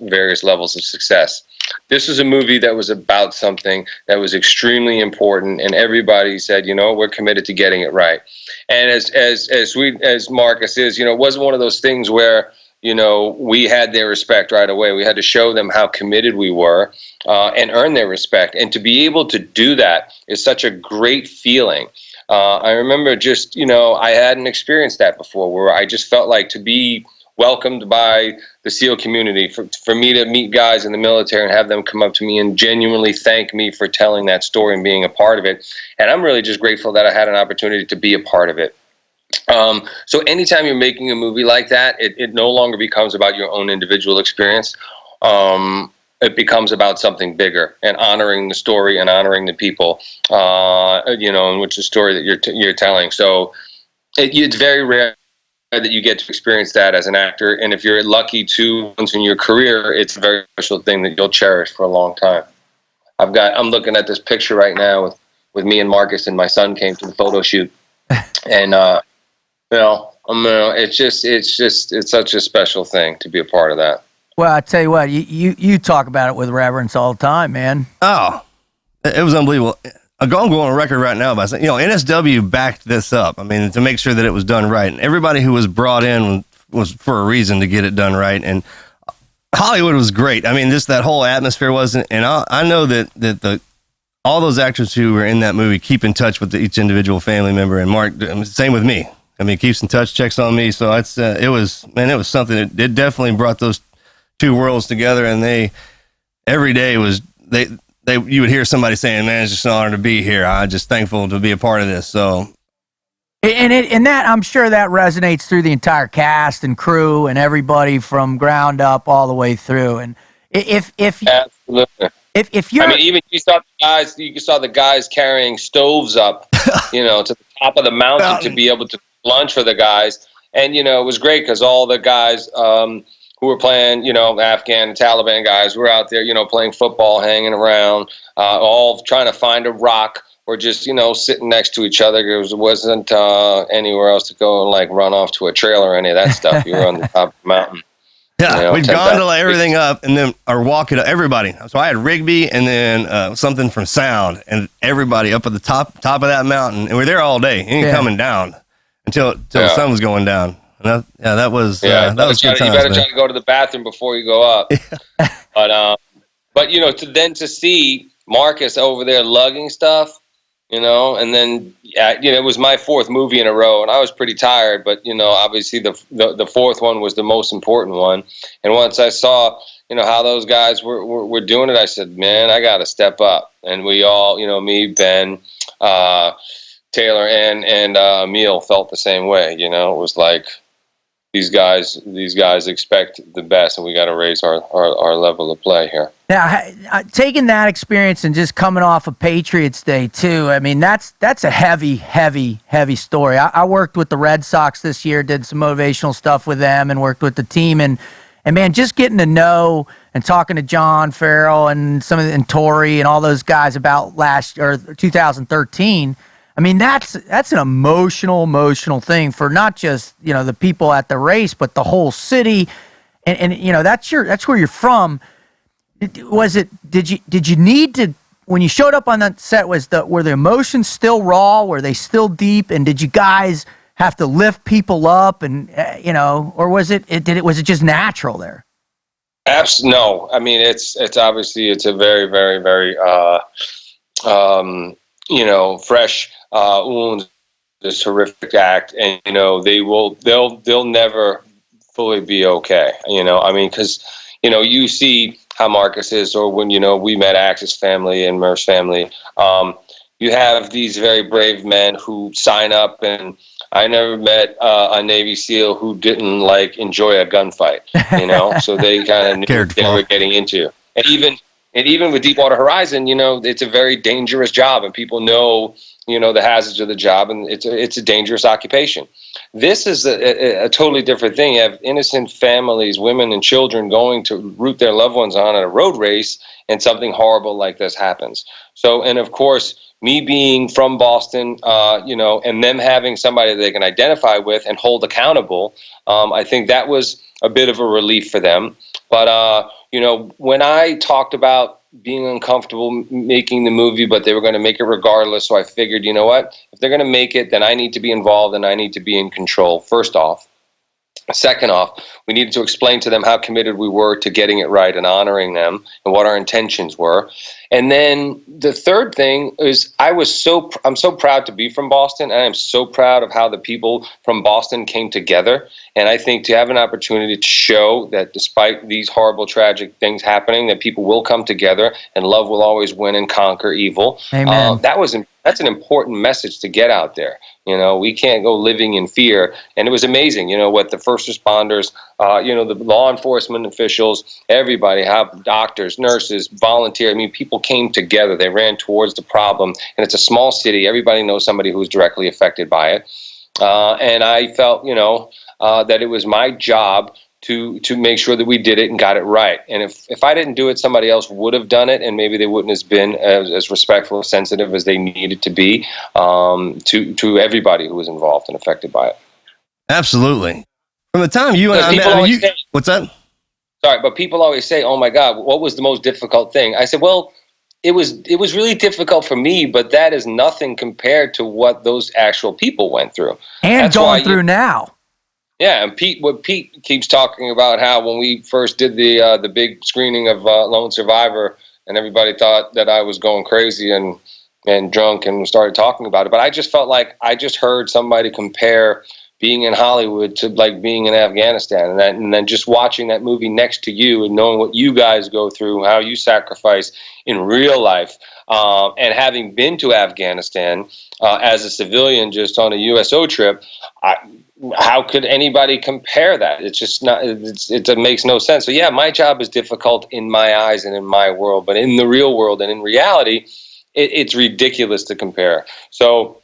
various levels of success. This was a movie that was about something that was extremely important, and everybody said, we're committed to getting it right. And as sweet as Marcus is, it wasn't one of those things where, we had their respect right away. We had to show them how committed we were and earn their respect. And to be able to do that is such a great feeling. I remember just, I hadn't experienced that before, where I just felt like to be welcomed by the SEAL community, for me to meet guys in the military and have them come up to me and genuinely thank me for telling that story and being a part of it. And I'm really just grateful that I had an opportunity to be a part of it. So anytime you're making a movie like that, it no longer becomes about your own individual experience. It becomes about something bigger and honoring the story and honoring the people, in which the story that you're telling. So it's very rare that you get to experience that as an actor. And if you're lucky to once in your career, it's a very special thing that you'll cherish for a long time. I'm looking at this picture right now with me and Marcus, and my son came to the photo shoot. And, it's such a special thing to be a part of that. Well, I tell you what, you talk about it with reverence all the time, man. Oh, it was unbelievable. I'm going on record right now by saying, NSW backed this up. I mean, to make sure that it was done right. And everybody who was brought in was for a reason to get it done right. And Hollywood was great. I mean, just that whole atmosphere wasn't. And I know that all those actors who were in that movie keep in touch with each individual family member. And Mark, same with me. I mean, keeps in touch, checks on me. So it was something that it definitely brought those two worlds together. And every day was you would hear somebody saying, man, it's just an honor to be here. I'm just thankful to be a part of this. So, and that I'm sure that resonates through the entire cast and crew and everybody from ground up all the way through. And Absolutely. if you're, even you saw the guys carrying stoves up, to the top of the mountain to be able to lunch for the guys. And, it was great because all the guys, who were playing, Afghan and Taliban guys were out there, playing football, hanging around, all trying to find a rock or just, sitting next to each other. There wasn't anywhere else to go and run off to a trail or any of that stuff. You were on the top of the mountain. Yeah, we'd gondola everything up and then or walk it up, everybody. So I had Rigby and then something from sound and everybody up at the top of that mountain. And we're there all day. Ain't coming down until the sun was going down. That was good times, you better try to go to the bathroom before you go up. But to see Marcus over there lugging stuff, and then it was my fourth movie in a row, and I was pretty tired. But obviously the fourth one was the most important one. And once I saw how those guys were doing it, I said, man, I got to step up. And we all, me, Ben, Taylor, and Emil felt the same way. It was like, these guys expect the best, and we got to raise our level of play here. Now, taking that experience and just coming off of Patriots Day too, I mean, that's a heavy story. I worked with the Red Sox this year, did some motivational stuff with them, and worked with the team, and man, just getting to know and talking to John Farrell and and Torrey and all those guys about 2013. I mean, that's an emotional thing for not just, the people at the race, but the whole city. And that's where you're from. Did you need to, when you showed up on that set, were the emotions still raw? Were they still deep? And did you guys have to lift people up and, or was it just natural there? No. I mean, it's obviously, it's a very, very, very, fresh, wounds, this horrific act, and they'll never fully be okay. Because you see how Marcus is, or when we met Axe's family and Murph's family. you have these very brave men who sign up, and I never met a Navy SEAL who didn't enjoy a gunfight, so they kind of knew what they were getting into. And even with Deepwater Horizon, it's a very dangerous job, and people know, the hazards of the job, and it's a dangerous occupation. This is a totally different thing. You have innocent families, women and children going to root their loved ones on at a road race, and something horrible like this happens. So, and of course, me being from Boston, and them having somebody they can identify with and hold accountable, I think that was a bit of a relief for them. But, when I talked about being uncomfortable making the movie, but they were going to make it regardless, so I figured, you know what? If they're going to make it, then I need to be involved and I need to be in control, first off. Second off, we needed to explain to them how committed we were to getting it right and honoring them and what our intentions were. And then the third thing is I'm so proud to be from Boston, and I'm so proud of how the people from Boston came together. And I think to have an opportunity to show that despite these horrible, tragic things happening, that people will come together and love will always win and conquer evil. Amen. That's an important message to get out there. We can't go living in fear. And it was amazing, what the first responders, the law enforcement officials, everybody, how doctors, nurses, volunteers, people came together. They ran towards the problem. And it's a small city. Everybody knows somebody who was directly affected by it. And I felt, that it was my job to make sure that we did it and got it right. And if I didn't do it, somebody else would have done it, and maybe they wouldn't have been as respectful, sensitive as they needed to be to everybody who was involved and affected by it. Absolutely. From the time you and I what's that? Sorry, but people always say, "Oh my God, what was the most difficult thing?" I said, "Well, it was really difficult for me, but that is nothing compared to what those actual people went through and that's going through now." Yeah, and Pete keeps talking about how when we first did the big screening of Lone Survivor, and everybody thought that I was going crazy and drunk and started talking about it. But I just felt like I just heard somebody compare being in Hollywood to being in Afghanistan, and then just watching that movie next to you and knowing what you guys go through, how you sacrifice in real life, and having been to Afghanistan as a civilian just on a USO trip. How could anybody compare that? It's just not. It makes no sense. So yeah, my job is difficult in my eyes and in my world, but in the real world and in reality, it's ridiculous to compare. So,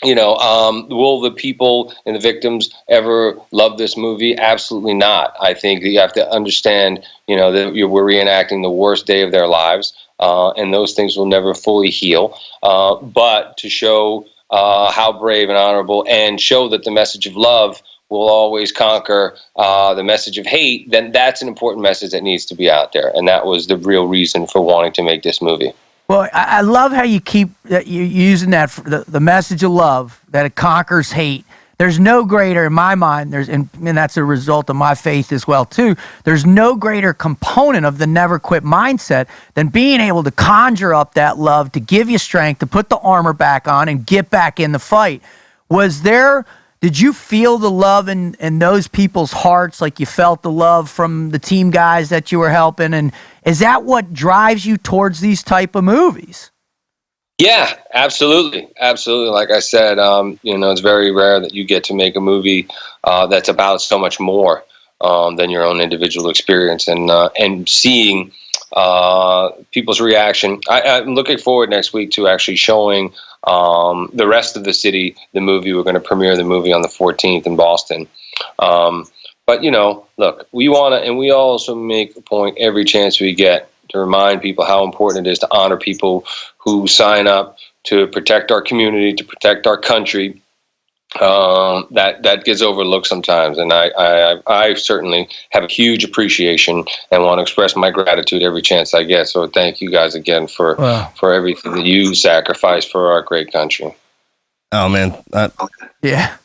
will the people and the victims ever love this movie? Absolutely not. I think you have to understand, that we're reenacting the worst day of their lives, and those things will never fully heal. But to show how brave and honorable, and show that the message of love will always conquer the message of hate, then that's an important message that needs to be out there. And that was the real reason for wanting to make this movie. Well, I love how you keep using that, the message of love, that it conquers hate. There's no greater, in my mind, and that's a result of my faith as well, too. There's no greater component of the never quit mindset than being able to conjure up that love, to give you strength, to put the armor back on and get back in the fight. Did you feel the love in those people's hearts, like you felt the love from the team guys that you were helping? And is that what drives you towards these type of movies? Yeah, absolutely. Absolutely. Like I said, it's very rare that you get to make a movie that's about so much more than your own individual experience, and seeing people's reaction. I'm looking forward next week to actually showing the rest of the city the movie. We're going to premiere the movie on the 14th in Boston. But, look, we want to, and we also make a point every chance we get to remind people how important it is to honor people who sign up to protect our community, to protect our country. That gets overlooked sometimes, and I certainly have a huge appreciation and want to express my gratitude every chance I get. So thank you guys again for everything that you sacrifice for our great country. Oh man, yeah.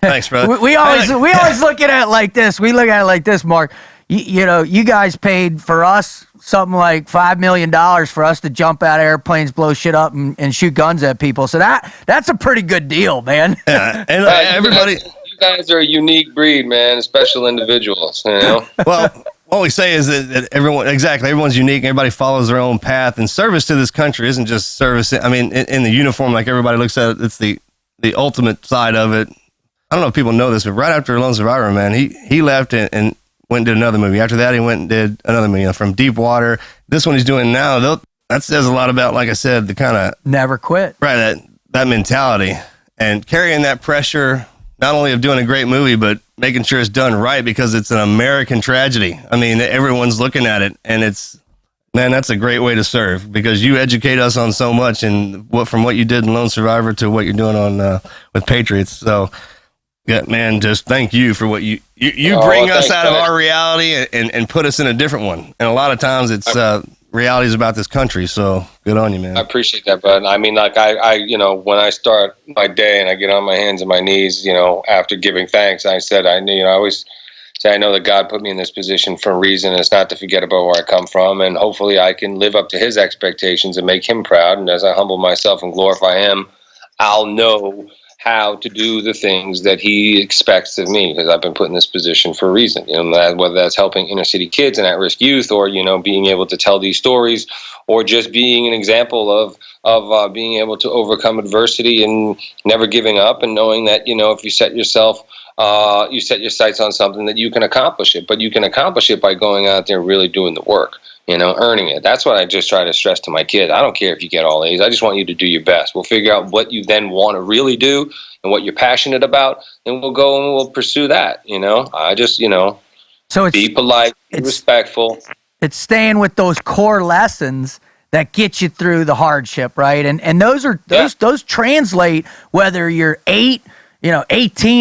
Thanks, brother. We always look at it like this. We look at it like this, Mark. You guys paid for us something like $5 million for us to jump out of airplanes, blow shit up, and shoot guns at people. So that's a pretty good deal, man. Yeah. And everybody, you guys are a unique breed, man, special individuals. Well, what we say is that everyone's unique. Everybody follows their own path, and service to this country isn't just service. I mean, in the uniform, like everybody looks at it, it's the ultimate side of it. I don't know if people know this, but right after Lone Survivor, man, he left and went and did another movie. After that, he went and did another movie, from Deep Water. This one he's doing now, that says a lot about, like I said, the kind of never quit. Right, that mentality and carrying that pressure, not only of doing a great movie, but making sure it's done right, because it's an American tragedy. I mean, everyone's looking at it, and that's a great way to serve, because you educate us on so much, and from what you did in Lone Survivor to what you're doing on with Patriots. So, yeah, man, just thank you for what you bring us out of our reality and put us in a different one. And a lot of times it's reality is about this country. So good on you, man. I appreciate that, bud. I mean, like I when I start my day and I get on my hands and my knees, after giving thanks, I always say, I know that God put me in this position for a reason, and it's not to forget about where I come from. And hopefully I can live up to his expectations and make him proud. And as I humble myself and glorify him, I'll know how to do the things that he expects of me, because I've been put in this position for a reason. Whether that's helping inner city kids and at-risk youth, or being able to tell these stories, or just being an example of being able to overcome adversity and never giving up, and knowing that if you set your sights on something, that you can accomplish it. But you can accomplish it by going out there and really doing the work. Earning it. That's what I just try to stress to my kids. I don't care if you get all A's. I just want you to do your best. We'll figure out what you then want to really do and what you're passionate about, and we'll go and we'll pursue that. I just, so it's, be polite, be respectful. It's staying with those core lessons that get you through the hardship, right? And those translate whether you're 18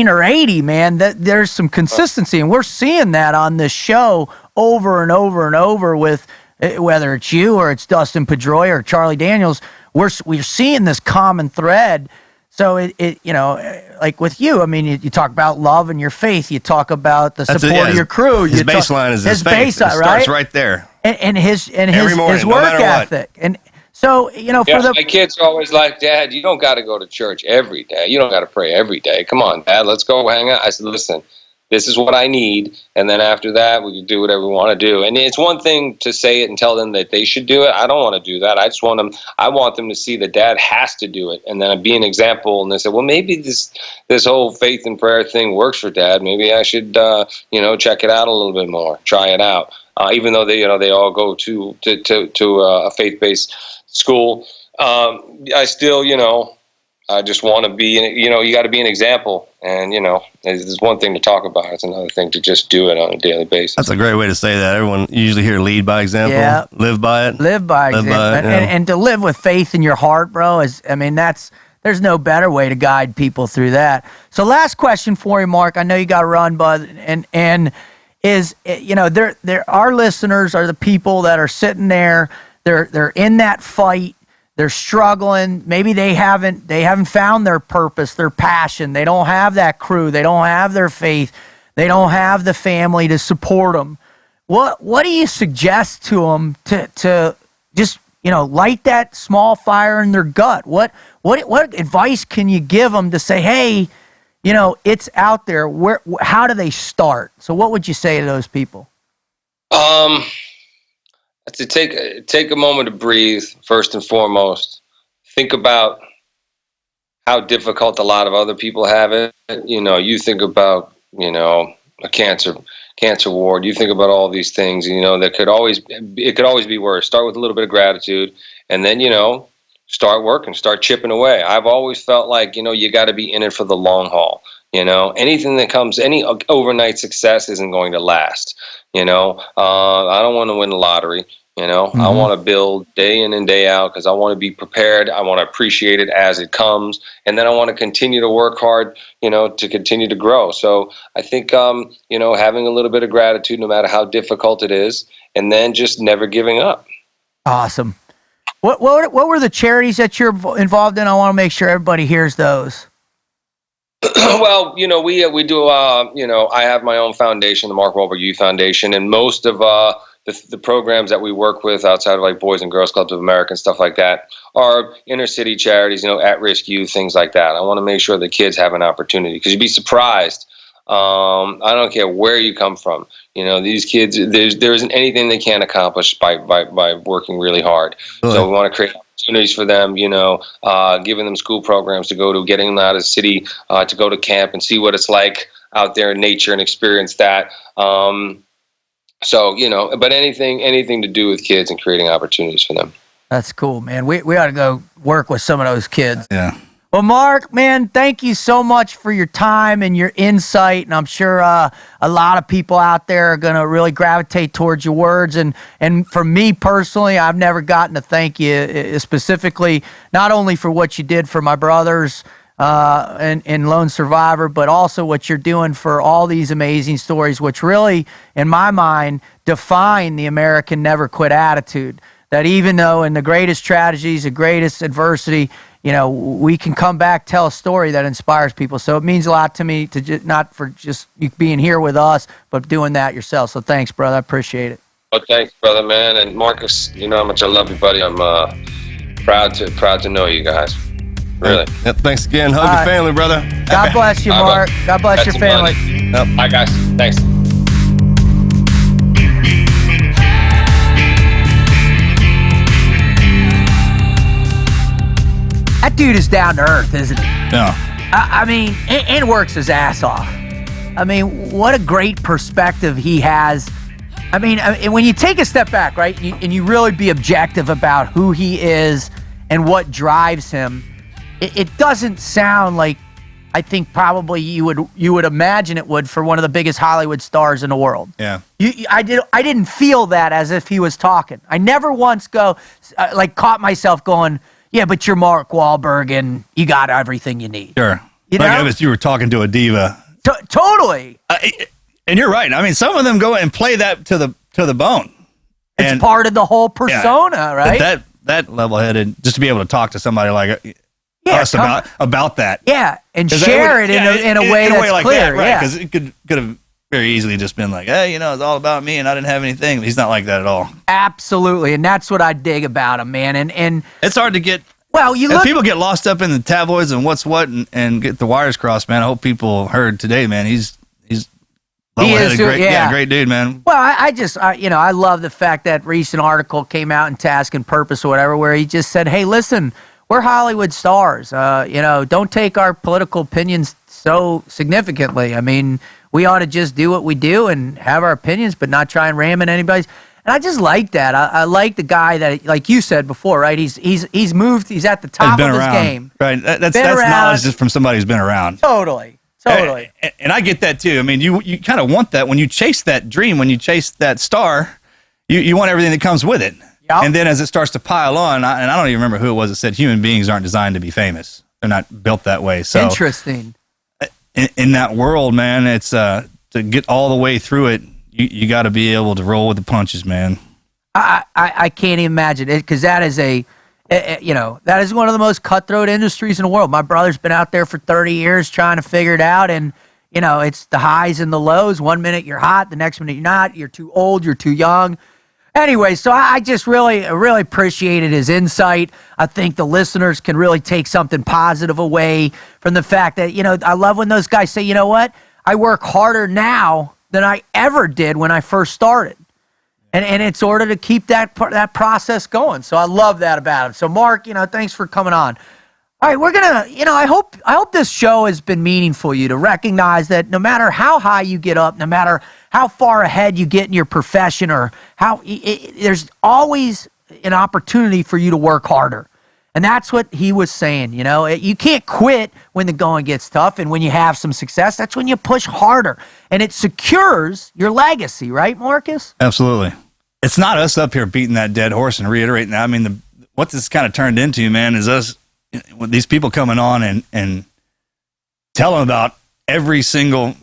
or 80, man. That there's some consistency, and we're seeing that on this show over and over and over with whether it's you or it's Dustin Pedroia or Charlie Daniels. We're seeing this common thread. So it like with you, I mean, you talk about love and your faith. You talk about the support of your crew. His baseline is his faith. It starts right there. And his morning, his work ethic. And so, my kids are always like, Dad, you don't got to go to church every day. You don't got to pray every day. Come on, Dad, let's go hang out. I said, listen, this is what I need, and then after that, we can do whatever we want to do. And it's one thing to say it and tell them that they should do it. I don't want to do that. I want them to see that Dad has to do it, and then be an example. And they say, well, maybe this whole faith and prayer thing works for Dad. Maybe I should, check it out a little bit more, try it out. Even though they all go to a faith-based school, I still, I just want to be, you got to be an example. And, there's one thing to talk about. It's another thing to just do it on a daily basis. That's a great way to say that. Everyone usually hear lead by example, live by it. Live by example. And to live with faith in your heart, bro, there's no better way to guide people through that. So last question for you, Mark. I know you got to run, bud. And is, our listeners are the people that are sitting there. They're in that fight. They're struggling. Maybe they haven't found their purpose, their passion. They don't have that crew. They don't have their faith. They don't have the family to support them. What do you suggest to them to just light that small fire in their gut? What advice can you give them to say, hey, it's out there. How do they start? So what would you say to those people? To take a moment to breathe, first and foremost. Think about how difficult a lot of other people have it. You think about, a cancer ward. You think about all these things, it could always be worse. Start with a little bit of gratitude, and then, start working, start chipping away. I've always felt like, you got to be in it for the long haul. Anything that comes, any overnight success isn't going to last. I don't want to win the lottery. Mm-hmm. I want to build day in and day out, because I want to be prepared. I want to appreciate it as it comes. And then I want to continue to work hard, to continue to grow. So I think, having a little bit of gratitude, no matter how difficult it is, and then just never giving up. Awesome. What were the charities that you're involved in? I want to make sure everybody hears those. Well, we do, I have my own foundation, the Mark Wahlberg Youth Foundation, and most of the programs that we work with outside of like Boys and Girls Clubs of America and stuff like that are inner city charities, at-risk youth, things like that. I want to make sure the kids have an opportunity, because you'd be surprised I don't care where you come from. These kids, there isn't anything they can't accomplish by working really hard. Really? So we want to create opportunities for them, giving them school programs to go to, getting them out of the city, to go to camp and see what it's like out there in nature and experience that. But anything to do with kids and creating opportunities for them. That's cool, man. We ought to go work with some of those kids. Yeah. Well, Mark, man, thank you so much for your time and your insight, and I'm sure a lot of people out there are going to really gravitate towards your words. And for me personally, I've never gotten to thank you specifically, not only for what you did for my brothers and Lone Survivor, but also what you're doing for all these amazing stories, which really, in my mind, define the American never quit attitude. That even though in the greatest tragedies, the greatest adversity, we can come back, tell a story that inspires people. So it means a lot to me to not for just you being here with us, but doing that yourself. So thanks, brother. I appreciate it. Oh, thanks, brother, man. And Marcus, you know how much I love you, buddy. I'm proud to know you guys. Really. Yep, thanks again. Hug your family, brother. God bless you, Mark. God bless your family. Yep. Bye, guys. Thanks. That dude is down to earth, isn't he? Yeah. I mean, and works his ass off. I mean, what a great perspective he has. I mean, when you take a step back, right, and you really be objective about who he is and what drives him, it doesn't sound like I think probably you would imagine it would for one of the biggest Hollywood stars in the world. Yeah. I didn't feel that as if he was talking. I never once caught myself going, yeah, but you're Mark Wahlberg and you got everything you need. Sure. You like know? if you were talking to a diva. Totally. And you're right. I mean, some of them go and play that to the bone. It's part of the whole persona, right? That level-headed, just to be able to talk to somebody like us about that. Yeah, and share it in a way that's like clear. That, right? Yeah, Because it could have very easily just been like, hey, it's all about me, and I didn't have anything. He's not like that at all. absolutely, and that's what I dig about him, man. And It's hard to get. well, If people get lost up in the tabloids and what's what and get the wires crossed, man. I hope people heard today, man. He's level-headed, great dude, man. Well, I love the fact that recent article came out in Task and Purpose or whatever, where he just said, hey, listen, we're Hollywood stars. Don't take our political opinions so significantly. I mean, we ought to just do what we do and have our opinions, but not try and ram in anybody's. And I just like that. I like the guy that, like you said before, right? He's moved. He's at the top of his game. Right. That's knowledge just from somebody who's been around. Totally. And I get that too. I mean, you kind of want that when you chase that dream, when you chase that star, you want everything that comes with it. Yep. And then as it starts to pile on, and I don't even remember who it was that said human beings aren't designed to be famous. They're not built that way. So Interesting. In that world, man, it's to get all the way through it, you got to be able to roll with the punches, man. I can't even imagine it, because that is that is one of the most cutthroat industries in the world. My brother's been out there for 30 years trying to figure it out, and it's the highs and the lows. 1 minute you're hot, the next minute you're not. You're too old, you're too young. Anyway, so I just really appreciated his insight. I think the listeners can really take something positive away from the fact that, I love when those guys say, you know what? I work harder now than I ever did when I first started. And it's order to keep that process going. So I love that about him. So Mark, thanks for coming on. All right, we're gonna, I hope this show has been meaningful to you, to recognize that no matter how high you get up, no matter how far ahead you get in your profession, or how there's always an opportunity for you to work harder. And that's what he was saying. You can't quit when the going gets tough, and when you have some success, that's when you push harder, and it secures your legacy, right, Marcus? Absolutely. It's not us up here beating that dead horse and reiterating that. I mean, what this kind of turned into, man, is us, these people coming on and telling about every single,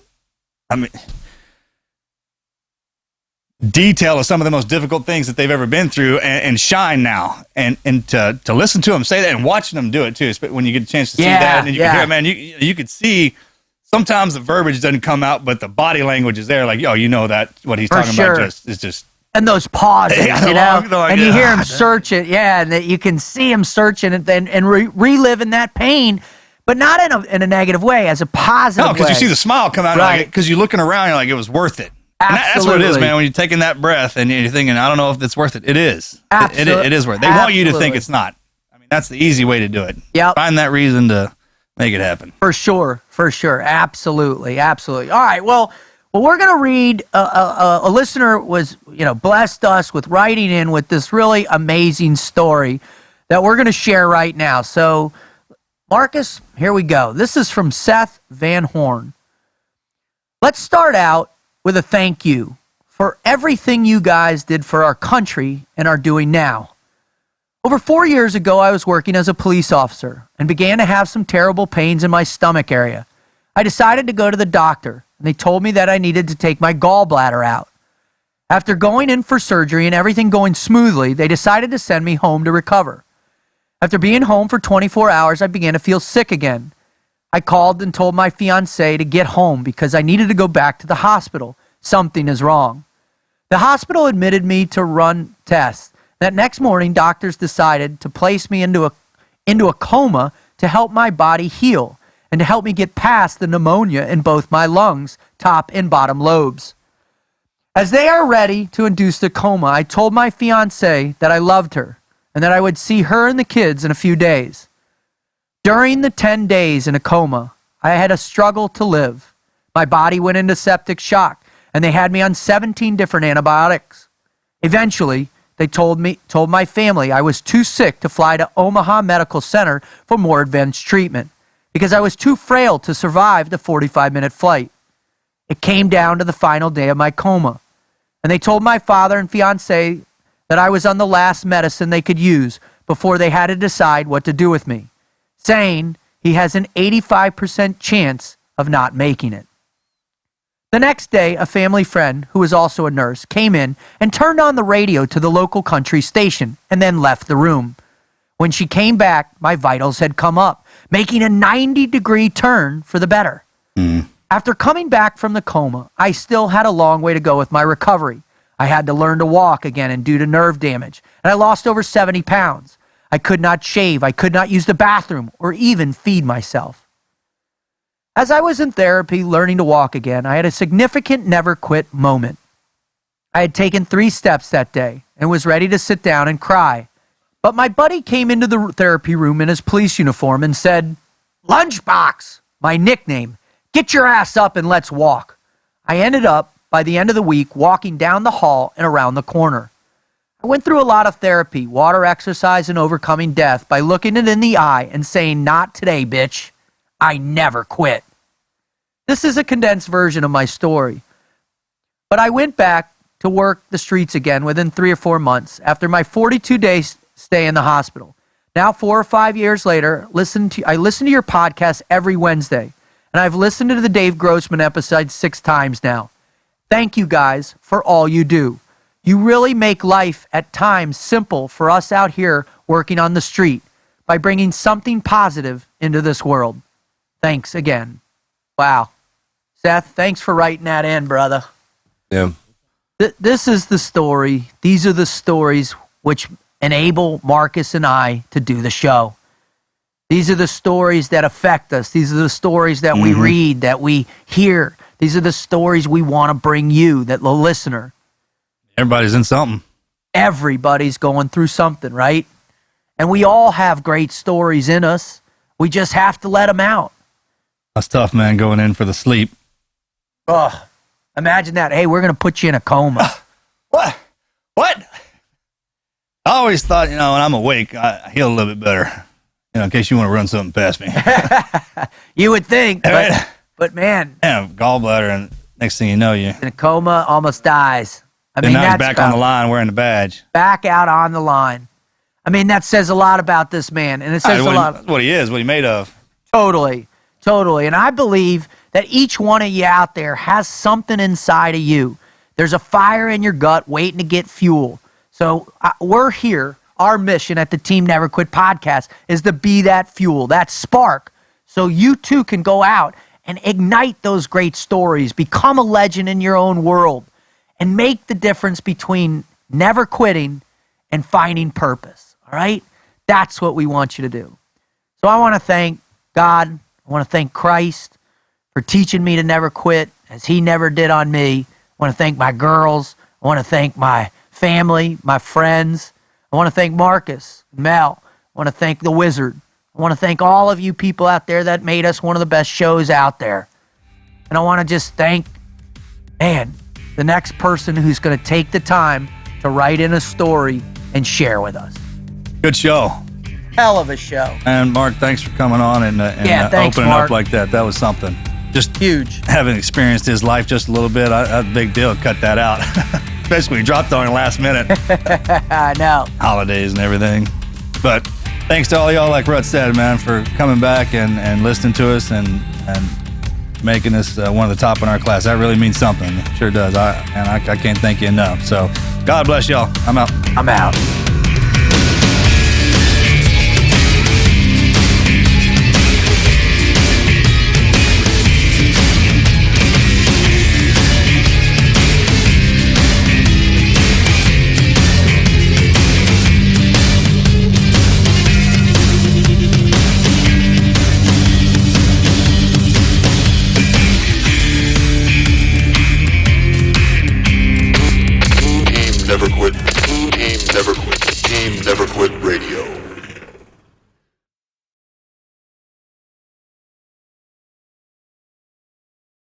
detail of some of the most difficult things that they've ever been through, and shine now, and to listen to them say that and watching them do it too. When you get a chance to see that, and you can hear it, man, you could see sometimes the verbiage doesn't come out, but the body language is there. Like, that what he's talking about is just. And those pauses, and you hear him search it, and that you can see him searching it and reliving that pain. but not in a negative way, as a positive No, because you way. see the smile come out, Right. because you're looking around, you're like, it was worth it. And that's what it is, Absolutely. man. When you're taking that breath and you're thinking, I don't know if it's worth it. It is. It is worth it. They want you to think Absolutely. it's not. I mean, that's the easy way to do it. Yep. Find that reason to make it happen. For sure. Absolutely. All right. Well, we're going to read. A listener was, blessed us with writing in with this really amazing story that we're going to share right now. So, Marcus, here we go. This is from Seth Van Horn. Let's start out with a thank you for everything you guys did for our country and are doing now. Over 4 years ago, I was working as a police officer and began to have some terrible pains in my stomach area. I decided to go to the doctor, and they told me that I needed to take my gallbladder out. After going in for surgery and everything going smoothly, they decided to send me home to recover. After being home for 24 hours, I began to feel sick again. I called and told my fiancée to get home because I needed to go back to the hospital. Something is wrong. The hospital admitted me to run tests. That next morning, doctors decided to place me into a coma to help my body heal and to help me get past the pneumonia in both my lungs, top and bottom lobes. As they are ready to induce the coma, I told my fiancée that I loved her and that I would see her and the kids in a few days. During the 10 days in a coma, I had a struggle to live. My body went into septic shock, and they had me on 17 different antibiotics. Eventually, they told my family I was too sick to fly to Omaha Medical Center for more advanced treatment because I was too frail to survive the 45-minute flight. It came down to the final day of my coma, and they told my father and fiancé that I was on the last medicine they could use before they had to decide what to do with me, saying he has an 85% chance of not making it. The next day, a family friend, who was also a nurse, came in and turned on the radio to the local country station and then left the room. When she came back, my vitals had come up, making a 90-degree turn for the better. After coming back from the coma, I still had a long way to go with my recovery. I had to learn to walk again and due to nerve damage, and I lost over 70 pounds. I could not shave, I could not use the bathroom, or even feed myself. As I was in therapy learning to walk again, I had a significant never quit moment. I had taken 3 steps that day and was ready to sit down and cry. But my buddy came into the therapy room in his police uniform and said, "Lunchbox," my nickname, "get your ass up and let's walk." I ended up, by the end of the week, walking down the hall and around the corner. I went through a lot of therapy, water exercise, and overcoming death by looking it in the eye and saying, "Not today, bitch. I never quit." This is a condensed version of my story. But I went back to work the streets again within 3 or 4 months after my 42-day stay in the hospital. Now, 4 or 5 years later, I listen to your podcast every Wednesday, and I've listened to the Dave Grossman episode 6 times now. Thank you guys for all you do. You really make life at times simple for us out here working on the street by bringing something positive into this world. Thanks again. Wow. Seth, thanks for writing that in, brother. Yeah. This is the story. These are the stories which enable Marcus and I to do the show. These are the stories that affect us. These are the stories that we read, that we hear. These are the stories we want to bring you, that the listener. Everybody's in something. Everybody's going through something, right? And we all have great stories in us. We just have to let them out. That's tough, man, going in for the sleep. Oh, imagine that. Hey, we're going to put you in a coma. What? I always thought, when I'm awake, I heal a little bit better. In case you want to run something past me. You would think, but man, Yeah, gallbladder, and next thing you know, you in a coma, almost dies. I mean, now he's that's back on the line wearing the badge. back out on the line. I mean, that says a lot about this man, and it says a lot. That's what he is, what he made of. Totally. And I believe that each one of you out there has something inside of you. There's a fire in your gut waiting to get fuel. So we're here. Our mission at the Team Never Quit podcast is to be that fuel, that spark, so you too can go out and ignite those great stories, become a legend in your own world, and make the difference between never quitting and finding purpose. All right? That's what we want you to do. So I want to thank God. I want to thank Christ for teaching me to never quit as he never did on me. I want to thank my girls. I want to thank my family, my friends. I want to thank Marcus, Mel. I want to thank the Wizard. I want to thank all of you people out there that made us one of the best shows out there. And I want to just thank, the next person who's going to take the time to write in a story and share with us. Good show. Hell of a show. And Mark, thanks for coming on and thanks, opening Mark. up like that. That was something. Just Huge. having experienced his life just a little bit, that's a big deal. Cut that out. Especially when he dropped on the last minute. I know. Holidays and everything. But thanks to all y'all, like Rut said, man, for coming back and listening to us and making us one of the top in our class. That really means something. It sure does. I can't thank you enough. So God bless y'all. I'm out. I'm out. Never quit.